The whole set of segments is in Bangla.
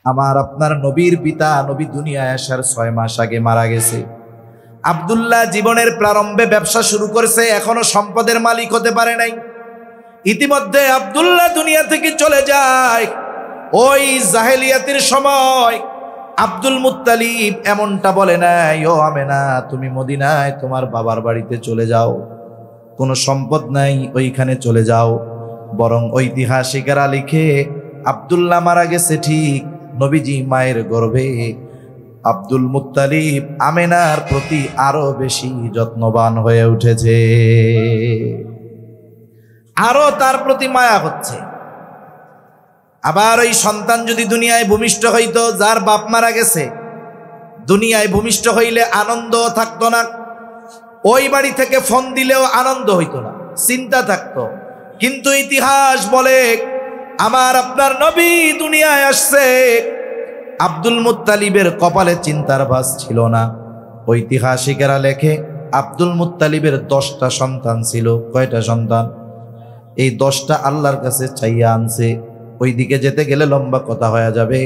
আমার আপনার নবীর পিতা নবী দুনিয়ায় আসার 6 মাস আগে মারা গেছে। আব্দুল্লাহ জীবনের প্রারম্ভে ব্যবসা শুরু করেছে, এখনো সম্পদের মালিক হতে পারে নাই। ইতিমধ্যে আব্দুল্লাহ দুনিয়া থেকে চলে যায়। ওই জাহেলিয়াতের সময় আব্দুল মুত্তালিব এমনটা বলে নাই, ও আমেনা তুমি মদিনায় তোমার বাবার বাড়িতে চলে যাও, কোনো সম্পদ নাই ওইখানে চলে যাও। বরং ঐতিহাসিকেরা লিখে আব্দুল্লাহ মারা গেছে ঠিক নবীজি মায়ের গর্ভে। আব্দুল মুত্তালিব আমেনার প্রতি আরো বেশি যত্নবান হয়ে উঠেছে, আরো তার প্রতি মায়া হচ্ছে। আবার ওই সন্তান যদি দুনিয়ায় ভূমিষ্ঠ হইতো, যার বাপ মারা গেছে, দুনিয়ায় ভূমিষ্ঠ হইলে আনন্দ থাকতো না, ওই বাড়ি থেকে ফোন দিলেও আনন্দ হইতো না, চিন্তা থাকতো। কিন্তু ইতিহাস বলে আমার আপনার নবী দুনিয়ায় আসছে, আব্দুল মুত্তালিবের কপালে চিন্তার ভাঁজ ছিল না। ঐতিহাসিকেরা লেখে আব্দুল মুত্তালিবের 10টা সন্তান ছিল। কয়টা সন্তান? এই 10টা আল্লাহর কাছে চাইয়া আনছে। ওই দিকে যেতে গেলে লম্বা কথা হয়ে যাবে।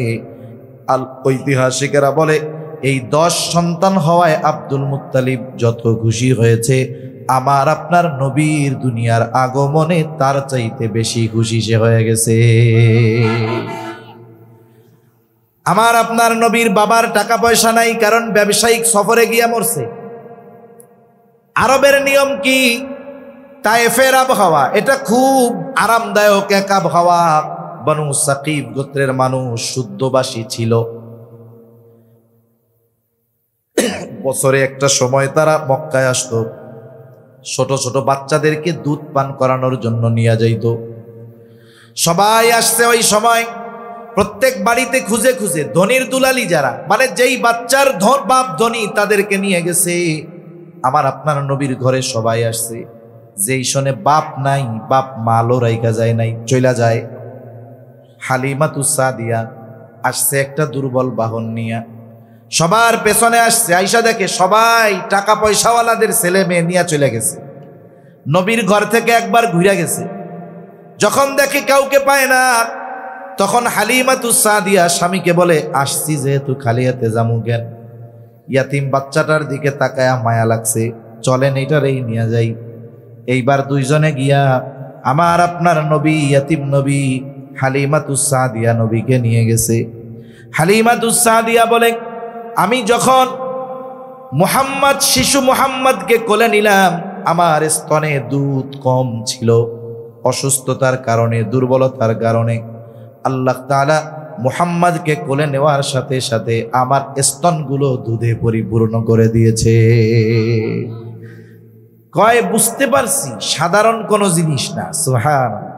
ঐতিহাসিকেরা বলে এই 10 সন্তান হওয়ায় আব্দুল মুত্তালিব যত খুশি হয়েছে, আমার আপনার নবীর দুনিয়ার আগমনে তার চাইতে বেশি খুশি সে হয়ে গেছে। আমার আপনার নবীর বাবার টাকা পয়সা নাই, কারণ ব্যবসায়িক সফরে গিয়া মরছে। আরবের নিয়ম কি? তায়েফের আবহাওয়া এটা খুব আরামদায়ক এক আবহাওয়া। বনু সাকিব গোত্রের মানুষ শুদ্ধবাসী ছিল। বছরে একটা সময় তারা মক্কায় আসতো, ছোট ছোট বাচ্চাদেরকে দুধ পান করানোর জন্য নিয়ে যাইত। সবাই আসছে ওই সময়, প্রত্যেক বাড়িতে খুঁজে খুঁজে ধনির দুলালি যারা, মানে যেই বাচ্চার বাপ ধনী, তাদেরকে নিয়ে গেছে। আমার আপনার নবীর ঘরে সবাই আসছে। যেই শোনে বাপ নাই, বাপ মালও রাইখা যায় নাই, চইলা যায়। হালিমাতুস সাদিয়া আসছে একটা দুর্বল বাহন নিয়া, সবার পেছনে আসছে। আইসা দেখে সবাই টাকা পয়সাওয়ালাদের ছেলে মেয়ে নিয়ে চলে গেছে। নবীর ঘর থেকে একবার ঘুরে গেছে। যখন দেখে কাউকে পায় না, তখন হালিমাতুস সাদিয়া স্বামীকে বলে, আসছি যেহেতু খালি হাতে যামু কেন? ইয়াতিম বাচ্চাটার দিকে তাকায়া মায়া লাগছে, চলেন এইটারেই নিয়ে যাই। এইবার দুইজনে গিয়া আমার আপনার নবী, ইয়াতিম নবী হালিমাতুস সাদিয়া নবীকে নিয়ে গেছে। হালিমাতুস সাদিয়া বলে, আমি যখন মুহাম্মদ, শিশু মুহাম্মদকে কোলে নিলাম, আমার স্তনে দুধ কম ছিল। অসুস্থতার কারণে, দুর্বলতার কারণে আল্লাহ তাআলা মুহাম্মদকে কোলে নেওয়ার সাথে সাথে আমার স্তনগুলো দুধে পরিপূর্ণ করে দিয়েছে। কয় বুঝতে পারছি সাধারণ কোনো জিনিস না। সুবহানাল্লাহ।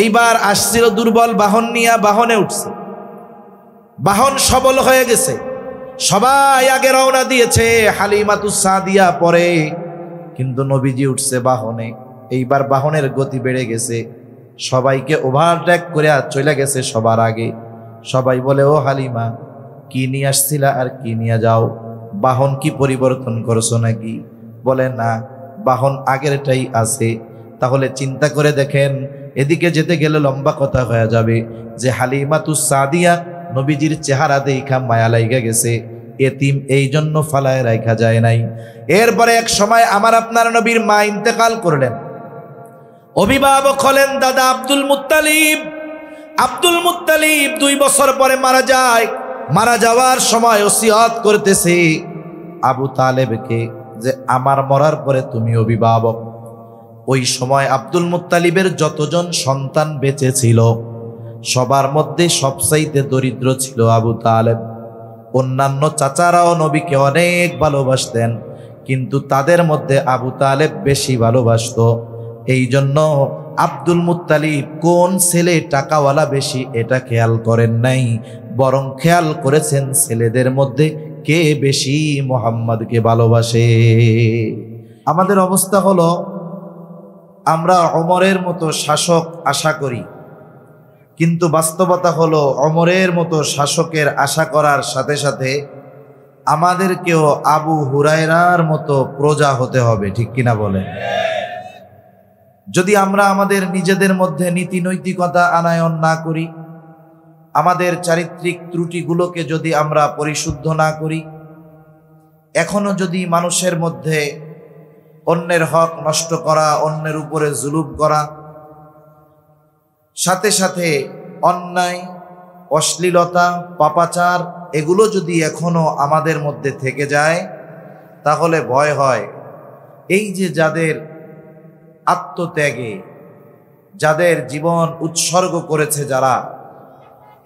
এইবার আসছিল দুর্বল বাহন নিয়ে, বাহনে উঠছে, বাহন সবল হয়ে গেছে। সবাই আগে রওনা দিয়েছে, হালিমাতুস সাদিয়া পরে, কিন্তু নবীজি উঠছে বাহনে। এইবার বাহনের গতি বেড়ে গেছে, সবাইকে ওভারটেক করে চলে গেছে সবার আগে। সবাই বলে, ও হালিমা, কি নিয়ে আসছিলা আর কি নিয়ে যাও? বাহন কি পরিবর্তন করছো নাকি? বলে না, বাহন আগেরটাই আছে। তাহলে চিন্তা করে দেখেন, এদিকে যেতে গেলে লম্বা কথা হয়ে যাবে, যে হালিমাতুস সাদিয়া নবীজির চেহারা দেখা মায়া লাইগা গেছে, এতিম এই জন্য ফালায় রাখা যায় নাই। এরপরে এক সময় আমার আপনার নবীর মা ইন্তেকাল করলেন। অভিভাবক হলেন দাদা আব্দুল মুত্তালিব। আব্দুল মুত্তালিব 2 বছর পরে মারা যায়। মারা যাওয়ার সময় ওসিয়ত করতেছে আবু তালেবকে, যে আমার মরার পরে তুমি অভিভাবক। ওই সময় আব্দুল মুত্তালিবের যতজন সন্তান বেঁচে ছিল, সবার মধ্যে সবচাইতে দরিদ্র ছিল আবু তালেব। অন্যান্য চাচারাও নবীকে অনেক ভালোবাসতেন, কিন্তু তাদের মধ্যে আবু তালেব বেশি ভালোবাসত। এই জন্য আব্দুল মুত্তালিব কোন ছেলে টাকাওয়ালা বেশি এটা খেয়াল করেন নাই, বরং খেয়াল করেছেন ছেলেদের মধ্যে কে বেশি মুহাম্মদকে ভালোবাসে। আমাদের অবস্থা হলো, আমরা ওমরের মতো শাসক আশা করি, কিন্তু বাস্তবতা হলো ওমরের মতো শাসকের আশা করার সাথে সাথে আমাদেরকেও আবু হুরায়রার মতো প্রজা হতে হবে। ঠিক কিনা বলেন? যদি আমরা আমাদের নিজেদের মধ্যে নীতি নৈতিকতা আনায়ন না করি, আমাদের চারিত্রিক ত্রুটিগুলোকে যদি আমরা পরিশুদ্ধ না করি, এখনো যদি মানুষের মধ্যে অন্যের হক নষ্ট করা, অন্যের উপরে জুলুম করা, সাথে সাথে অন্যায়, অশ্লীলতা, পাপাচার এগুলো যদি এখনো আমাদের মধ্যে থেকে যায়, তাহলে ভয় হয় এই যে যাদের আত্মত্যাগে, যাদের জীবন উৎসর্গ করেছে যারা,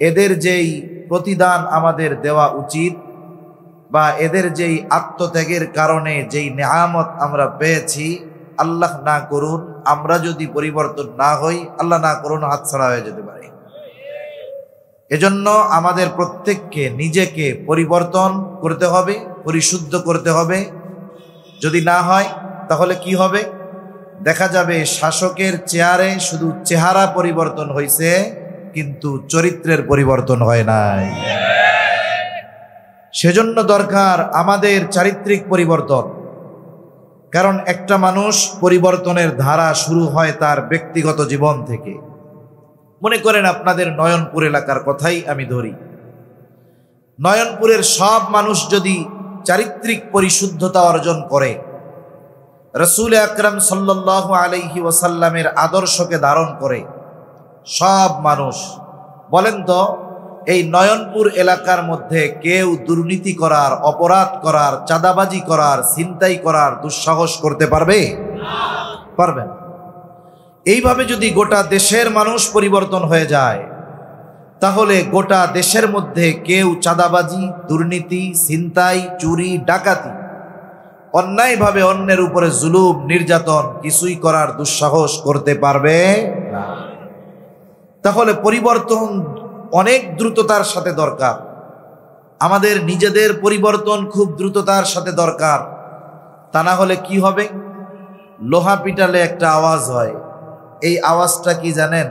এদের যেই প্রতিদান আমাদের দেওয়া উচিত, বা এদের যেই আত্মত্যাগের কারণে যেই নেয়ামত আমরা পেয়েছি, আল্লাহ না করুন আমরা যদি পরিবর্তন না হই, আল্লাহ না করুন হাতছাড়া হয়ে যেতে পারে। এজন্য আমাদের প্রত্যেককে নিজেকে পরিবর্তন করতে হবে, পরিশুদ্ধ করতে হবে। যদি না হয় তাহলে কি হবে? দেখা যাবে শাসকের চেয়ারে শুধু চেহারা পরিবর্তন হয়েছে, কিন্তু চরিত্রের পরিবর্তন হয় নাই। সেজন্য দরকার আমাদের চারিত্রিক পরিবর্তন। কারণ একটা মানুষ পরিবর্তনের ধারা শুরু হয় তার ব্যক্তিগত জীবন থেকে। মনে করেন আপনাদের নয়নপুর এলাকার কথাই আমি ধরি। নয়নপুরের সব মানুষ যদি চারিত্রিক পরিশুদ্ধতা অর্জন করে, রাসূল আকরাম সাল্লাল্লাহু আলাইহি ওয়াসাল্লামের আদর্শকে ধারণ করে, সব মানুষ, বলেন তো এই নয়নপুর এলাকার মধ্যে কেউ দুর্নীতি করার, অপরাধ করার, চাঁদাবাজি করার, ছিনতাই করার দুঃসাহস করতে পারবে? পারবে না। এইভাবে যদি গোটা দেশের মানুষ পরিবর্তন হয়ে যায়, তাহলে গোটা দেশের মধ্যে কেউ চাঁদাবাজি, দুর্নীতি, ছিনতাই, চুরি, ডাকাতি, অন্যায়ভাবে অন্যের উপরে জুলুম, নির্যাতন কিছুই করার দুঃসাহস করতে পারবে না। তাহলে পরিবর্তন অনেক দ্রুততার সাথে দরকার। আমাদের নিজেদের পরিবর্তন খুব দ্রুততার সাথে দরকার। তা না হলে কি হবে? লোহা পিটালে একটা আওয়াজ হয়, এই আওয়াজটা কি জানেন?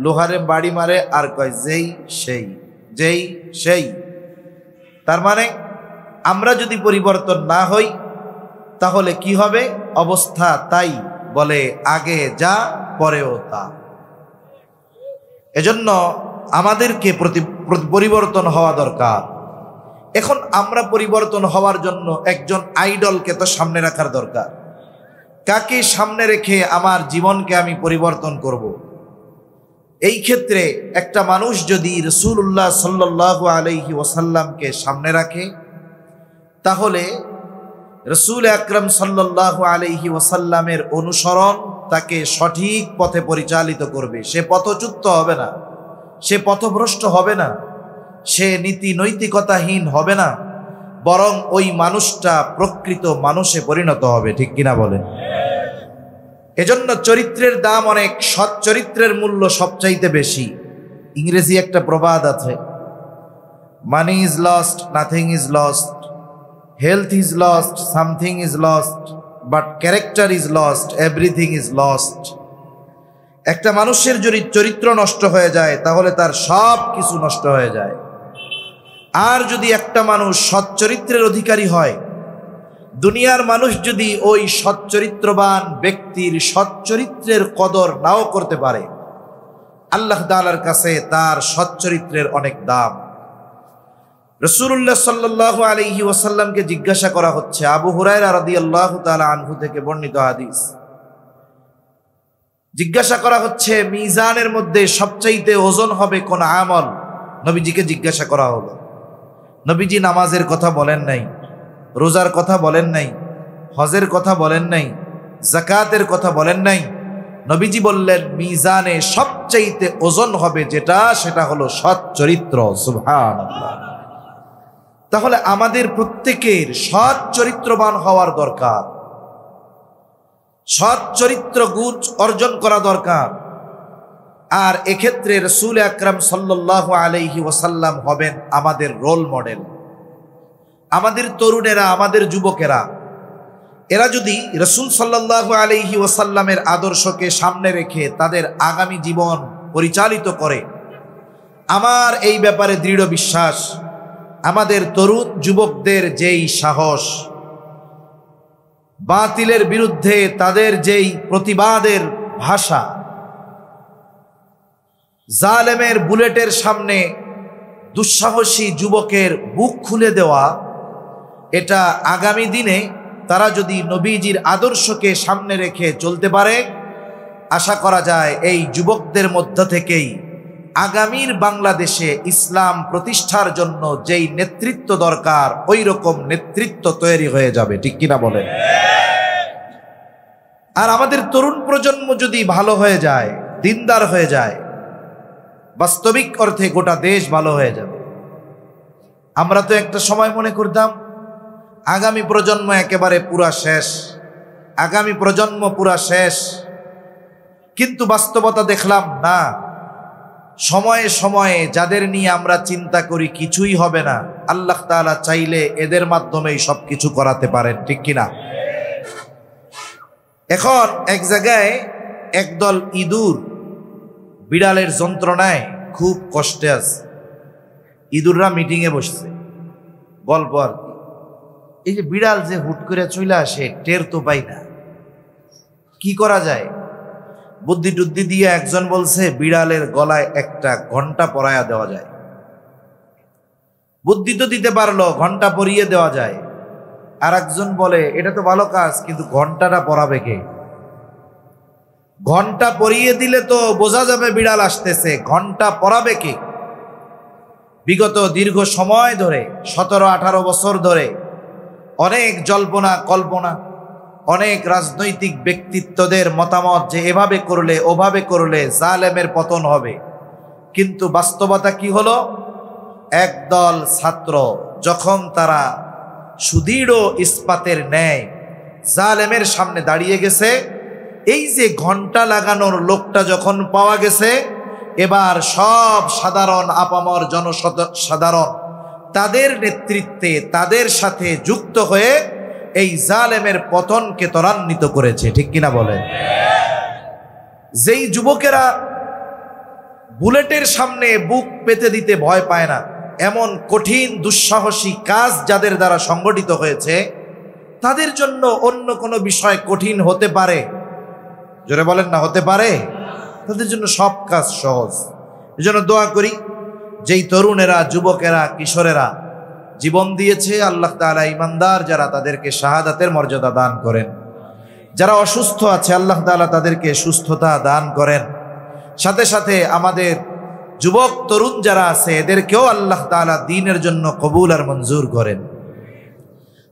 লোহারে বাড়ি মারে আর কয় যেই সেই, যেই সেই। তার মানে আমরা যদি পরিবর্তন না হই তাহলে কি হবে? অবস্থা তাই, বলে আগে যা পরেও তা। এজন্য আমাদেরকে পরিবর্তন হওয়া দরকার। এখন আমরা পরিবর্তন হওয়ার জন্য একজন আইডলকে তো সামনে রাখার দরকার। কাকে সামনে রেখে আমার জীবনকে আমি পরিবর্তন করব? এই ক্ষেত্রে একটা মানুষ যদি রাসূলুল্লাহ সাল্লাল্লাহু আলাইহি ওয়াসাল্লামকে সামনে রাখে, তাহলে রাসূল আকরাম সাল্লাল্লাহু আলাইহি ওয়াসাল্লামের অনুসরণ তাকে সঠিক পথে পরিচালিত করবে। সে পথচ্যুত হবে না, সে পথভ্রষ্ট হবে না, সে নীতি নৈতিকতাহীন হবে না, বরং ওই মানুষটা প্রকৃত মানুষে পরিণত হবে। ঠিক কিনা বলেন? এজন্য চরিত্রের দাম অনেক, সৎ চরিত্রের মূল্য সবচাইতে বেশি। ইংরেজি একটা প্রবাদ আছে, money is lost, nothing is lost, health is lost, something is lost, but character is lost, everything is lost. একটা মানুষের যদি চরিত্র নষ্ট হয়ে যায় তাহলে তার সব কিছু নষ্ট হয়ে যায়। আর যদি একটা মানুষ সৎ চরিত্রের অধিকারী হয়, দুনিয়ার মানুষ যদি ওই সৎ চরিত্রবান ব্যক্তির সৎ চরিত্রের কদর নাও করতে পারে, আল্লাহ তাআলার কাছে তার সৎ চরিত্রের অনেক দাম। রাসূলুল্লাহ সাল্লাল্লাহু আলাইহি ওয়াসাল্লামকে জিজ্ঞাসা করা হচ্ছে, আবু হুরায়রা রাদিয়াল্লাহু তাআলা আনহু থেকে বর্ণিত হাদিস, জিজ্ঞাসা করা হচ্ছে মিজানের মধ্যে সবচাইতে ওজন হবে কোন আমল? নবীজিকে জিজ্ঞাসা করা হলো। নবীজি নামাজের কথা বলেন নাই, রোজার কথা বলেন নাই, হজের কথা বলেন নাই, যাকাতের কথা বলেন নাই। নবীজি বললেন মিজানে সবচাইতে ওজন হবে যেটা, সেটা হলো সৎ চরিত্র। সুবহানাল্লাহ। তাহলে আমাদের প্রত্যেকের সৎ চরিত্রবান হওয়ার দরকার, সৎ চরিত্র গুণ অর্জন করা দরকার। আর এক্ষেত্রে রাসূল আকরাম সাল্লাল্লাহু আলাইহি ওয়াসাল্লাম হবেন আমাদের রোল মডেল। আমাদের তরুণেরা, আমাদের যুবকেরা, এরা যদি রাসূল সাল্লাল্লাহু আলাইহি ওয়াসাল্লামের আদর্শকে সামনে রেখে তাদের আগামী জীবন পরিচালিত করে, আমার এই ব্যাপারে দৃঢ় বিশ্বাস, আমাদের তরুণ যুবকদের যেই সাহস, বাতিলের বিরুদ্ধে তাদের যেই প্রতিবাদের ভাষা, জালেমের বুলেটের সামনে দুঃসাহসী যুবকের বুক খুলে দেওয়া, এটা আগামী দিনে তারা যদি নবীজির আদর্শকে সামনে রেখে চলতে পারে, আশা করা যায় এই যুবকদের মধ্য থেকেই আগামীর বাংলাদেশে ইসলাম প্রতিষ্ঠার জন্য যেই নেতৃত্ব দরকার ওই রকম নেতৃত্ব তৈরি হয়ে যাবে। ঠিক কিনা বলেন? আর আমাদের তরুণ প্রজন্ম যদি ভালো হয়ে যায়, দিনদার হয়ে যায়, বাস্তবিক অর্থে গোটা দেশ ভালো হয়ে যাবে। আমরা তো একটা সময় মনে করতাম আগামী প্রজন্ম একেবারে পুরা শেষ, আগামী প্রজন্ম পুরা শেষ, কিন্তু বাস্তবতা দেখলাম না। সময়ে সময়ে যাদের নিয়ে আমরা চিন্তা করি কিছুই হবে না, আল্লাহ তাআলা চাইলে এদের মাধ্যমেই সবকিছু করাতে পারেন। ঠিক কিনা? এখন এক জায়গায় একদল ইঁদুর বিড়ালের যন্ত্রণায় খুব কষ্টে আছে। ইঁদুররা মিটিংয়ে বসছে, গল্প আর কি। এই যে বিড়াল যে হুট করে চলে আসে, টের তো পাই না, কি করা যায়? বুদ্ধি টুদ্ধি দিয়ে একজন বলছে বিড়ালের গলায় একটা ঘন্টা পরায়া দেওয়া যায়। বুদ্ধি তো দিতে পারলো, ঘন্টা পরিয়ে দেওয়া যায়। আর একজন বলে এটা তো ভালো কাজ, কিন্তু ঘন্টাটা পরাবে কে? ঘন্টা পরিয়ে দিলে তো বোঝা যাবে বিড়াল আসতেছে, ঘন্টা পরাবে কে? বিগত দীর্ঘ সময় ধরে 17-18 বছর ধরে অনেক জল্পনা কল্পনা, অনেক রাজনৈতিক ব্যক্তিত্বদের মতামত যে এভাবে করলে ওভাবে করলে জালেমের পতন হবে, কিন্তু বাস্তবতা কি হলো? একদল ছাত্র যখন তারা সুদৃঢ় ইস্পাতের ন্যায় জালেমের সামনে দাঁড়িয়ে গেছে, এই যে ঘন্টা লাগানোর লোকটা যখন পাওয়া গেছে, এবার সব সাধারণ আপামর জনসাধারণ তাদের নেতৃত্বে তাদের সাথে যুক্ত হয়ে এই জালেমের পতনকে ত্বরান্বিত করেছে। ঠিক কিনা বলেন? যেই যুবকেরা বুলেটের সামনে বুক পেতে দিতে ভয় পায় না, এমন কঠিন দুঃসাহসী কাজ যাদের দ্বারা সংগঠিত হয়েছে, তাদের জন্য অন্য কোনো বিষয় কঠিন হতে পারে? জোরে বলেন না, হতে পারে? তাদের জন্য সব কাজ সহজ। এজন্য দোয়া করি, যেই তরুণেরা, যুবকেরা, কিশোরেরা জীবন দিয়েছে, আল্লাহ তাআলা ঈমানদার যারা তাদেরকে শাহাদাতের মর্যাদা দান করেন। যারা অসুস্থ আছে আল্লাহ তাআলা তাদেরকে সুস্থতা দান করেন। সাথে সাথে আমাদের যুবক তরুণ যারা আছে এদেরকেও আল্লাহ তাআলা দ্বীনের জন্য কবুল আর মঞ্জুর করেন।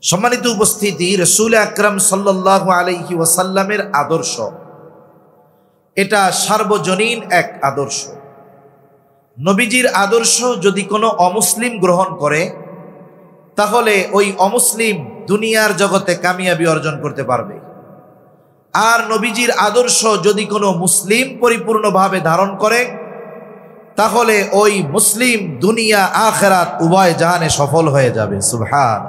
সম্মানিত উপস্থিতি, রাসূল আকরাম সাল্লাল্লাহু আলাইহি ওয়াসাল্লামের আদর্শ এটা সার্বজনীন এক আদর্শ। নবীজির আদর্শ যদি কোনো অমুসলিম গ্রহণ করে, তাহলে ওই অমুসলিম দুনিয়ার জগতে কামিয়াবি অর্জন করতে পারবে। আর নবীজির আদর্শ যদি কোনো মুসলিম পরিপূর্ণভাবে ধারণ করে, তাহলে ওই মুসলিম দুনিয়া আখিরাত উভয় জাহানে সফল হয়ে যাবে। সুবহান।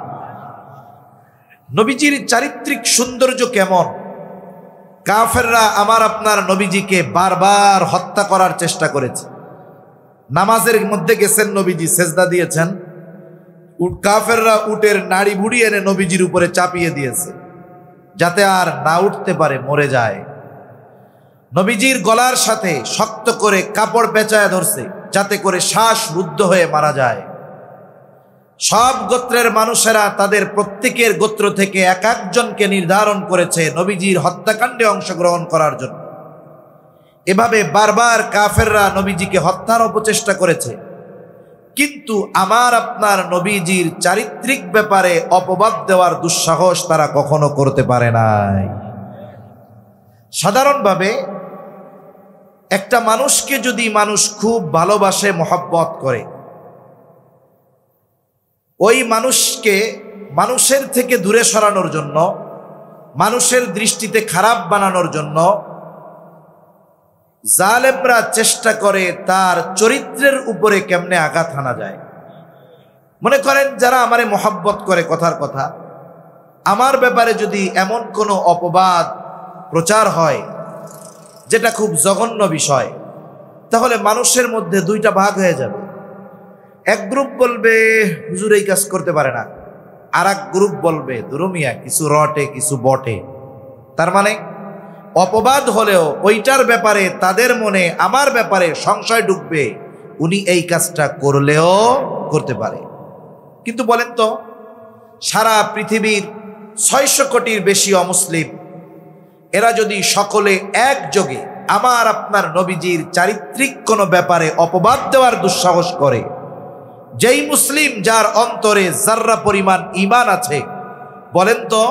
নবীজির চারিত্রিক সৌন্দর্য কেমন? কাফেররা আমার আপনার নবীজিকে বারবার হত্যা করার চেষ্টা করেছে। নামাজের মধ্যে গেছেন, নবীজি সেজদা দিয়েছেন, কাফেররা উটের নাড়ি ভুড়ি এনে নবীজির উপরে চাপিয়ে দিয়েছে যাতে আর না উঠতে পারে, মরে যায়। নবীজির গলার সাথে শক্ত করে কাপড় পেঁচায় ধরছে যাতে করে শ্বাস রুদ্ধ হয়ে মারা যায়। সব গোত্রের মানুষেরা তাদের প্রত্যেকের গোত্র থেকে এক একজনকে নির্ধারণ করেছে নবীজির হত্যাকাণ্ডে অংশগ্রহণ করার জন্য। এভাবে বারবার কাফেররা নবীজিকে হত্যার অপচেষ্টা করেছে, কিন্তু আমার আপনার নবীজির চারিত্রিক ব্যাপারে অপবাদ দেওয়ার দুঃসাহস তারা কখনো করতে পারে নাই। সাধারণভাবে একটা মানুষকে যদি মানুষ খুব ভালোবাসে, মহব্বত করে, ওই মানুষকে মানুষের থেকে দূরে সরানোর জন্য, মানুষের দৃষ্টিতে খারাপ বানানোর জন্য জালেমরা চেষ্টা করে তার চরিত্রের উপরে কেমনে আঘাত হানা যায়। মনে করেন যারা আমারে মহব্বত করে, কথার কথা, আমার ব্যাপারে যদি এমন কোনো অপবাদ প্রচার হয় যেটা খুব জঘন্য বিষয়, তাহলে মানুষের মধ্যে দুইটা ভাগ হয়ে যাবে। এক গ্রুপ বলবে হুজুর এই কাজ করতে পারে না, আর এক গ্রুপ বলবে দুরুমিয়া কিছু রটে কিছু বটে। তার মানে অপবাদ হলেও ওইটার ব্যাপারে তাদের মনে আমার ব্যাপারে সংশয় ঢুকবে, উনি এই কাজটা করলেও করতে পারে। কিন্তু বলেন তো, সারা পৃথিবীর 600 কোটির বেশি অমুসলিম, এরা যদি সকলে একযোগে আমার আপনার নবীজির চারিত্রিক কোনো ব্যাপারে অপবাদ দেওয়ার দুঃসাহস করে, যেই মুসলিম যার অন্তরে যার্রা পরিমাণ ঈমান আছে, বলেন তো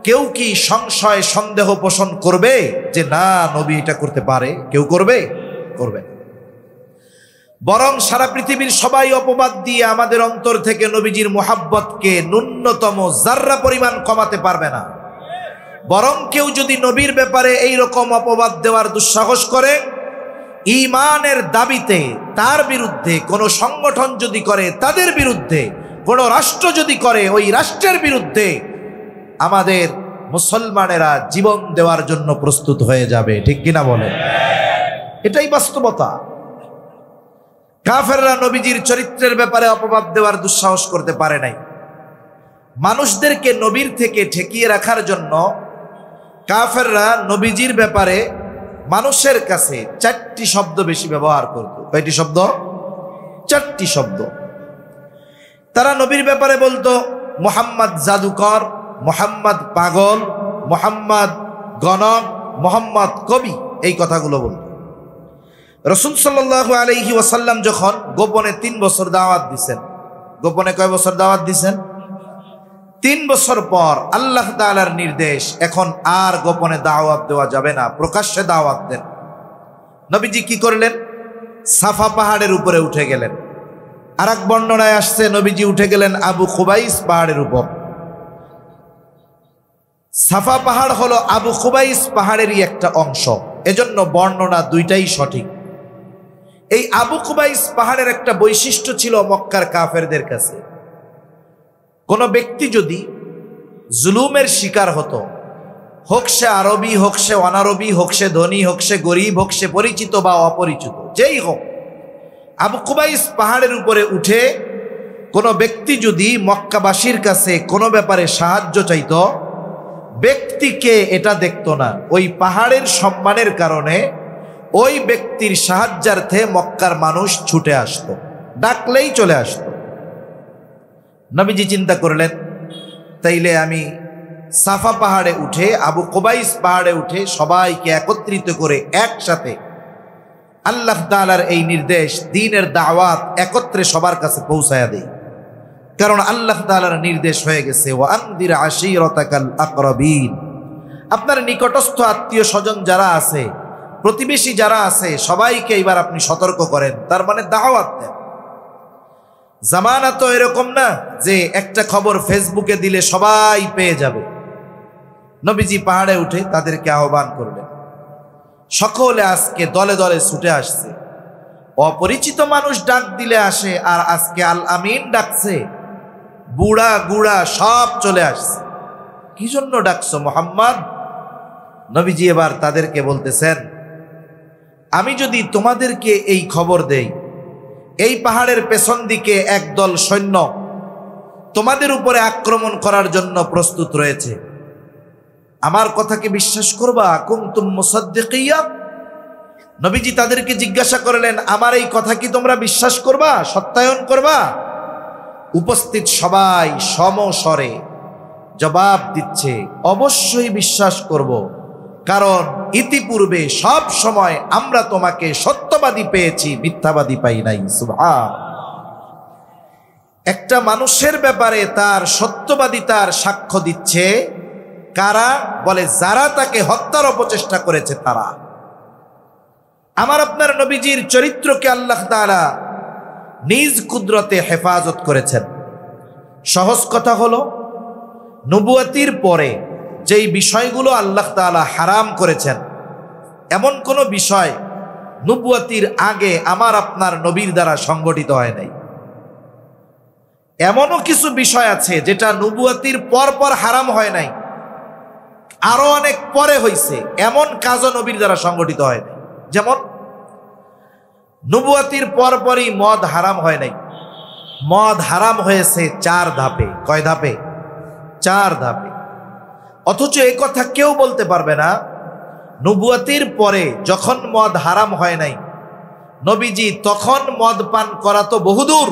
কেউ কি সংশয় সন্দেহ পোষণ করবে যে না নবী এটা করতে পারে? কেউ করবে? করবে না। বরং সারা পৃথিবীর সবাই অপবাদ দিয়ে আমাদের অন্তর থেকে নবীজির মুহাব্বতকে ন্যূনতম যার্রা পরিমাণ কমাতে পারবে না। বরং কেউ যদি নবীর ব্যাপারে এই রকম অপবাদ দেওয়ার দুঃসাহস করে, ঈমানের দাবিতে তার বিরুদ্ধে কোনো সংগঠন যদি করে, তাদের বিরুদ্ধে কোনো রাষ্ট্র যদি করে, ওই রাষ্ট্রের বিরুদ্ধে আমাদের মুসলমানেরা জীবন দেওয়ার জন্য প্রস্তুত হয়ে যাবে। ঠিক কিনা বলে? এটাই বাস্তবতা। কাফেররা নবীজির চরিত্রের ব্যাপারে অপবাদ দেওয়ার দুঃসাহস করতে পারে নাই। মানুষদেরকে নবীর থেকে ঠেকিয়ে রাখার জন্য কাফেররা নবীজির ব্যাপারে মানুষের কাছে 4টি শব্দ বেশি ব্যবহার করত। কয়টি শব্দ? 4টি শব্দ। তারা নবীর ব্যাপারে বলতো মুহাম্মদ জাদুকর, মুহাম্মদ পাগল, মুহাম্মদ গণক, মুহাম্মদ কবি, এই কথাগুলো বলত। রাসূল সাল্লাল্লাহু আলাইহি ওয়াসাল্লাম যখন গোপনে 3 বছর দাওয়াত দিছেন, গোপনে কয় বছর দাওয়াত দিছেন? 3 বছর পর আল্লাহ তাআলার নির্দেশ, এখন আর গোপনে দাওয়াত দেওয়া যাবে না, প্রকাশ্যে দাওয়াত দেন। নবীজি কি করলেন? সাফা পাহাড়ের উপরে উঠে গেলেন। আর এক বর্ণনায় আসছে নবীজি উঠে গেলেন আবু খুবাইস পাহাড়ের উপর। সাফা পাহাড় হলো আবু খুবাইস পাহাড়েরই একটা অংশ, এজন্য বর্ণনা দুইটাই সঠিক। এই আবু খুবাইস পাহাড়ের একটা বৈশিষ্ট্য ছিল মক্কার কাফেরদের কাছে। কোন ব্যক্তি যদি জুলুমের শিকার হতো, হোক সে আরবি, হোক সে অনারবি, হোক সে ধনী, হোক সে গরিব, হোক সে পরিচিত বা অপরিচিত, যেই হোক, আবু খুবাইস পাহাড়ের উপরে উঠে কোনো ব্যক্তি যদি মক্কাবাসীর কাছে কোনো ব্যাপারে সাহায্য চাইত, ব্যক্তিকে এটা দেখতো না, ওই পাহাড়ের সম্মানের কারণে ওই ব্যক্তির সাহায্যার্থে মক্কার মানুষ ছুটে আসতো, ডাকলেই চলে আসতো। নবীজি চিন্তা করলেন, তাইলে আমি সাফা পাহাড়ে উঠে, আবু খুবাইস পাহাড়ে উঠে সবাইকে একত্রিত করে একসাথে আল্লাহ তাআলার এই নির্দেশ, দ্বীনের দাওয়াত একত্রে সবার কাছে পৌঁছায়া দেই। কারণ আল্লাহ তাআলার নির্দেশ হয়ে গেছে, ওয়া আনদির আশীরাতাকাল আকরাবিন, আপনার নিকটস্থ আত্মীয় স্বজন যারা আছে, প্রতিবেশী যারা আছে, সবাইকে এবার আপনি সতর্ক করেন, তার মানে দাওয়াত দেন। জামানা তো এরকম না যে একটা খবর ফেসবুকে দিলে সবাই পেয়ে যাবে। নবীজি পাহাড়ে উঠে তাদেরকে আহ্বান করলেন। সকলে আজকে দলে দলে ছুটে আসছে। অপরিচিত মানুষ ডাক দিলে আসে, আর আজকে আল আমিন ডাকছে, বুড়া গুড়া সব চলে আসছে। কি জন্য ডাকছো মুহাম্মদ? নবীজি এবার তাদেরকে বলতেছেন, আমি যদি তোমাদেরকে এই খবর দেই, এই পাহাড়ের পেছন দিকে একদল সৈন্য তোমাদের উপরে আক্রমণ করার জন্য প্রস্তুত রয়েছে, আমার কথাকে বিশ্বাস করবা? কুনতুম মুসাদ্দিকিয়া? নবীজি তাদেরকে জিজ্ঞাসা করলেন, আমার এই কথা কি তোমরা বিশ্বাস করবা, সত্যায়ন করবা? উপস্থিত সবাই সমস্বরে জবাব দিচ্ছে, অবশ্যই বিশ্বাস করব, কারণ ইতিপূর্বে সব সময় আমরা তোমাকে সত্যবাদী পেয়েছি, মিথ্যাবাদী পাই নাই। সুবহান। একটা মানুষের ব্যাপারে তার সত্যবাদিতার সাক্ষ্য দিচ্ছে কারা? বলে যারা তাকে হত্যার অপচেষ্টা করেছে তারা। আমার আপনার নবীজির চরিত্রকে আল্লাহ তাআলা নিজ কুদরতে হেফাজত করেছেন। সহজ কথা হলো, নবুয়তির পরে যেই বিষয়গুলো আল্লাহ তাআলা হারাম করেছেন, এমন কোনো বিষয় নবুয়তির আগে আমার আপনার নবীর দ্বারা সংগঠিত হয় নাই। এমনও কিছু বিষয় আছে যেটা নবুয়তির পর পর হারাম হয় নাই, আরো অনেক পরে হয়েছে, এমন কাজও নবীর দ্বারা সংগঠিত হয় নাই। যেমন নবুয়তির পরপরই মদ হারাম হয় নাই। মদ হারাম হয়েছে 4 ধাপে। কয় ধাপে? 4 ধাপে। অথচ এই কথা কেউ বলতে পারবে না নবুয়তির পরে যখন মদ হারাম হয় নাই, নবীজি তখন মদ পান করা তো বহুদূর,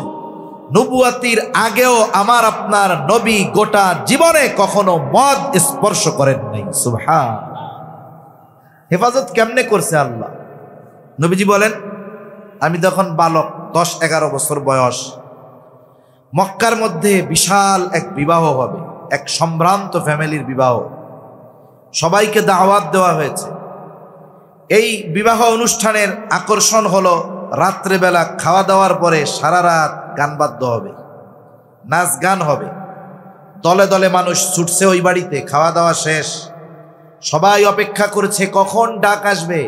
নবুয়াতির আগেও আমার আপনার নবী গোটা জীবনে কখনো মদ স্পর্শ করেন নাই। সুবহান। হেফাজত কেমনে করছে আল্লাহ? নবীজি বলেন, আমি তখন বালক, 10-11 বছর বয়স, মক্কার মধ্যে বিশাল এক বিবাহ হবে, এক সম্ভ্রান্ত ফ্যামিলির বিবাহ, সবাইকে দাওয়াত দেওয়া হয়েছে। এই বিবাহ অনুষ্ঠানের আকর্ষণ হলো রাত্রেবেলা খাওয়া দাওয়ার পরে সারা রাত গান বাদ্য হবে, নাচ গান হবে, দলে দলে মানুষ ছুটছে ওই বাড়িতে। খাওয়া দাওয়া শেষ, সবাই অপেক্ষা করছে কখন ডাক আসবে,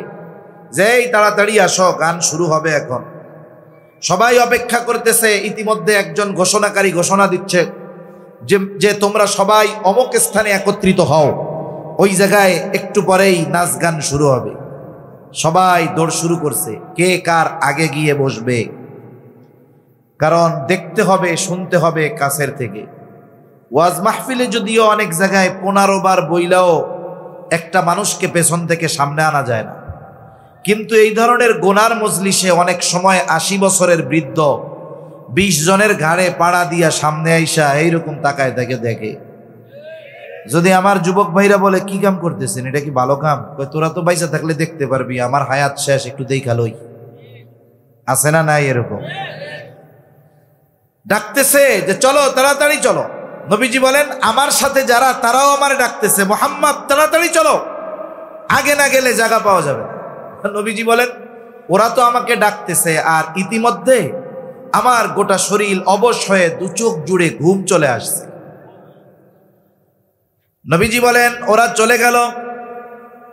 যেই তাড়াতাড়ি আসো, গান শুরু হবে এখন। সবাই অপেক্ষা করতেছে। ইতিমধ্যে একজন ঘোষণাকারী ঘোষণা দিচ্ছে যে তোমরা সবাই অমুক স্থানে একত্রিত হও, ওই জায়গায় একটু পরেই নাচ গান শুরু হবে। সবাই দৌড় শুরু করছে, কে কার আগে গিয়ে বসবে, কারণ দেখতে হবে, শুনতে হবে কাছের থেকে। ওয়াজ মাহফিলে যদিও অনেক জায়গায় 15 বার বইলাও একটা মানুষকে পেছন থেকে সামনে আনা যায় না, কিন্তু এই ধরনের গোনার মজলিসে অনেক সময় 80 বছরের বৃদ্ধ 20 জনের ঘাড়ে পাড়া দিয়া সামনে আইসা এইরকম তাকায় দেখে। যদি আমার যুবক ভাইরা বলে, কি কাম করতেছেন, এটা কি ভালো কাম? তোরা তো বাইসা থাকলে দেখতে পারবি, আমার হায়াত শেষ, একটু দেখা লই। আছে না নাই এরকম? ডাকতেছে যে চলো, তাড়াতাড়ি চলো। নবীজি বলেন, আমার সাথে যারা, তারাও আমার ডাকতেছে, মুহাম্মদ তাড়াতাড়ি চলো, আগে না গেলে জায়গা পাওয়া যাবে। নবীজি বলেন, ওরা তো আমাকে ডাকতেছে, আর ইতিমধ্যে আমার গোটা শরীর অবশ হয়ে 2 চোখ জুড়ে ঘুম চলে আসছে। নবীজি বলেন, ওরা চলে গেল,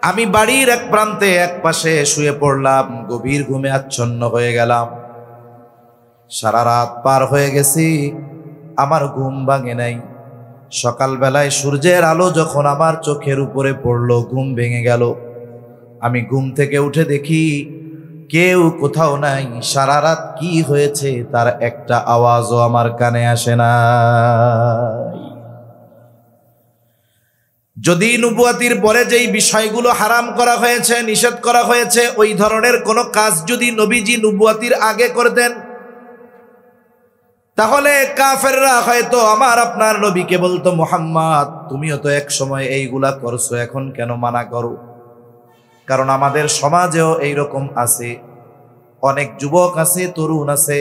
আমি বাড়ির এক প্রান্তে এক পাশে শুয়ে পড়লাম, গভীর ঘুমে আচ্ছন্ন হয়ে গেলাম। সারা রাত পার হয়ে গেছি, আমার ঘুম ভাঙে নাই। সকালবেলায় সূর্যের আলো যখন আমার চোখের উপরে পড়লো, ঘুম ভেঙে গেল। আমি ঘুম থেকে উঠে দেখি কেউ কোথাও নাই। সারা রাত কি হয়েছে তার একটা আওয়াজও আমার কানে আসে না। যদি নবুয়াতির পরে যেই বিষয়গুলো হারাম করা হয়েছে, নিষেধ করা হয়েছে, ওই ধরনের কোনো কাজ যদি নবীজি নবুয়াতির আগে করতেন, তাহলে কাফেররা হয়তো আমার আপনার নবীকে বলতো, মুহাম্মদ তুমিও তো এক সময় এইগুলা করছো, এখন কেন মানা করো? কারণ আমাদের সমাজেও এইরকম আছে, অনেক যুবক আছে, তরুণ আছে,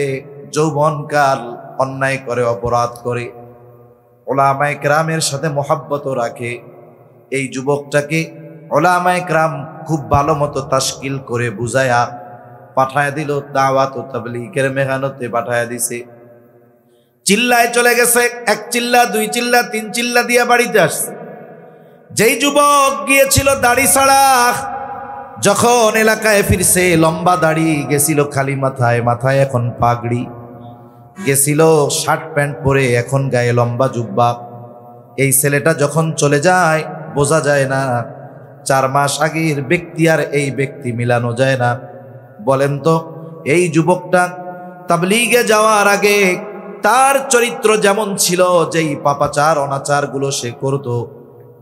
যৌবনকাল অন্যায় করে, অপরাধ করে, উলামায়ে কেরামের সাথে মহব্বত রাখে। এই যুবকটাকে উলামায়ে কেরাম খুব ভালো মতো তাশকিল করে বুঝায়া পাঠায় দিল, দাওয়াত ও তাবলীগের মেহনতে পাঠায় দিছে। চিল্লায় চলে গেছে, 1 চিল্লা, 2 চিল্লা, 3 চিল্লা দিয়া বাড়িতে আসছে। যেই যুবক গিয়েছিল দাড়ি ছাড়া, যখন এলাকায় ফিরছে, লম্বা দাড়ি, গেছিল খালি মাথায়, মাথায় এখন পাগড়ি, গেছিল শার্ট প্যান্ট পরে, এখন গায়ে লম্বা জুব্বা। এই ছেলেটা যখন চলে যায় বোঝা যায় না 4 মাস আগের ব্যক্তি আর এই ব্যক্তি মিলানো যায় না। বলেন তো, এই যুবকটা তাবলীগে যাওয়ার আগে তার চরিত্র যেমন ছিল, যেই পাপাচার অনাচারগুলো সে করত,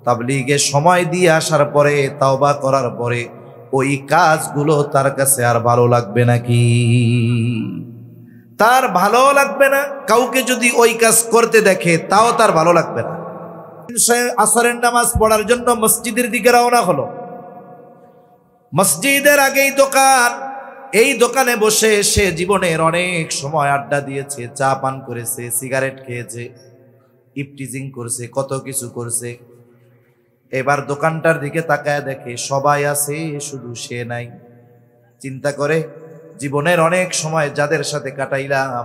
তাবলীগে সময় দিয়ে আসার পরে, তাওবা করার পরে ওই কাজগুলো তার কাছে আর ভালো লাগবে নাকি? তার ভালো লাগবে না। কাউকে যদি ওই কাজ করতে দেখে তাও তার ভালো লাগবে না। সে আসরের নামাজ পড়ার জন্য মসজিদের দিকে রওনা হলো। মসজিদের আগেই দোকান, এই দোকানে বসে সে জীবনের অনেক সময় আড্ডা দিয়েছে, চা পান করেছে, সিগারেট খেয়েছে, ইফটিজিং করছে, কত কিছু করছে। এবার দোকানটার দিকে তাকায় দেখে সবাই আছে, শুধু সে নাই। চিন্তা করে, জীবনের অনেক সময় যাদের সাথে কাটাইলাম,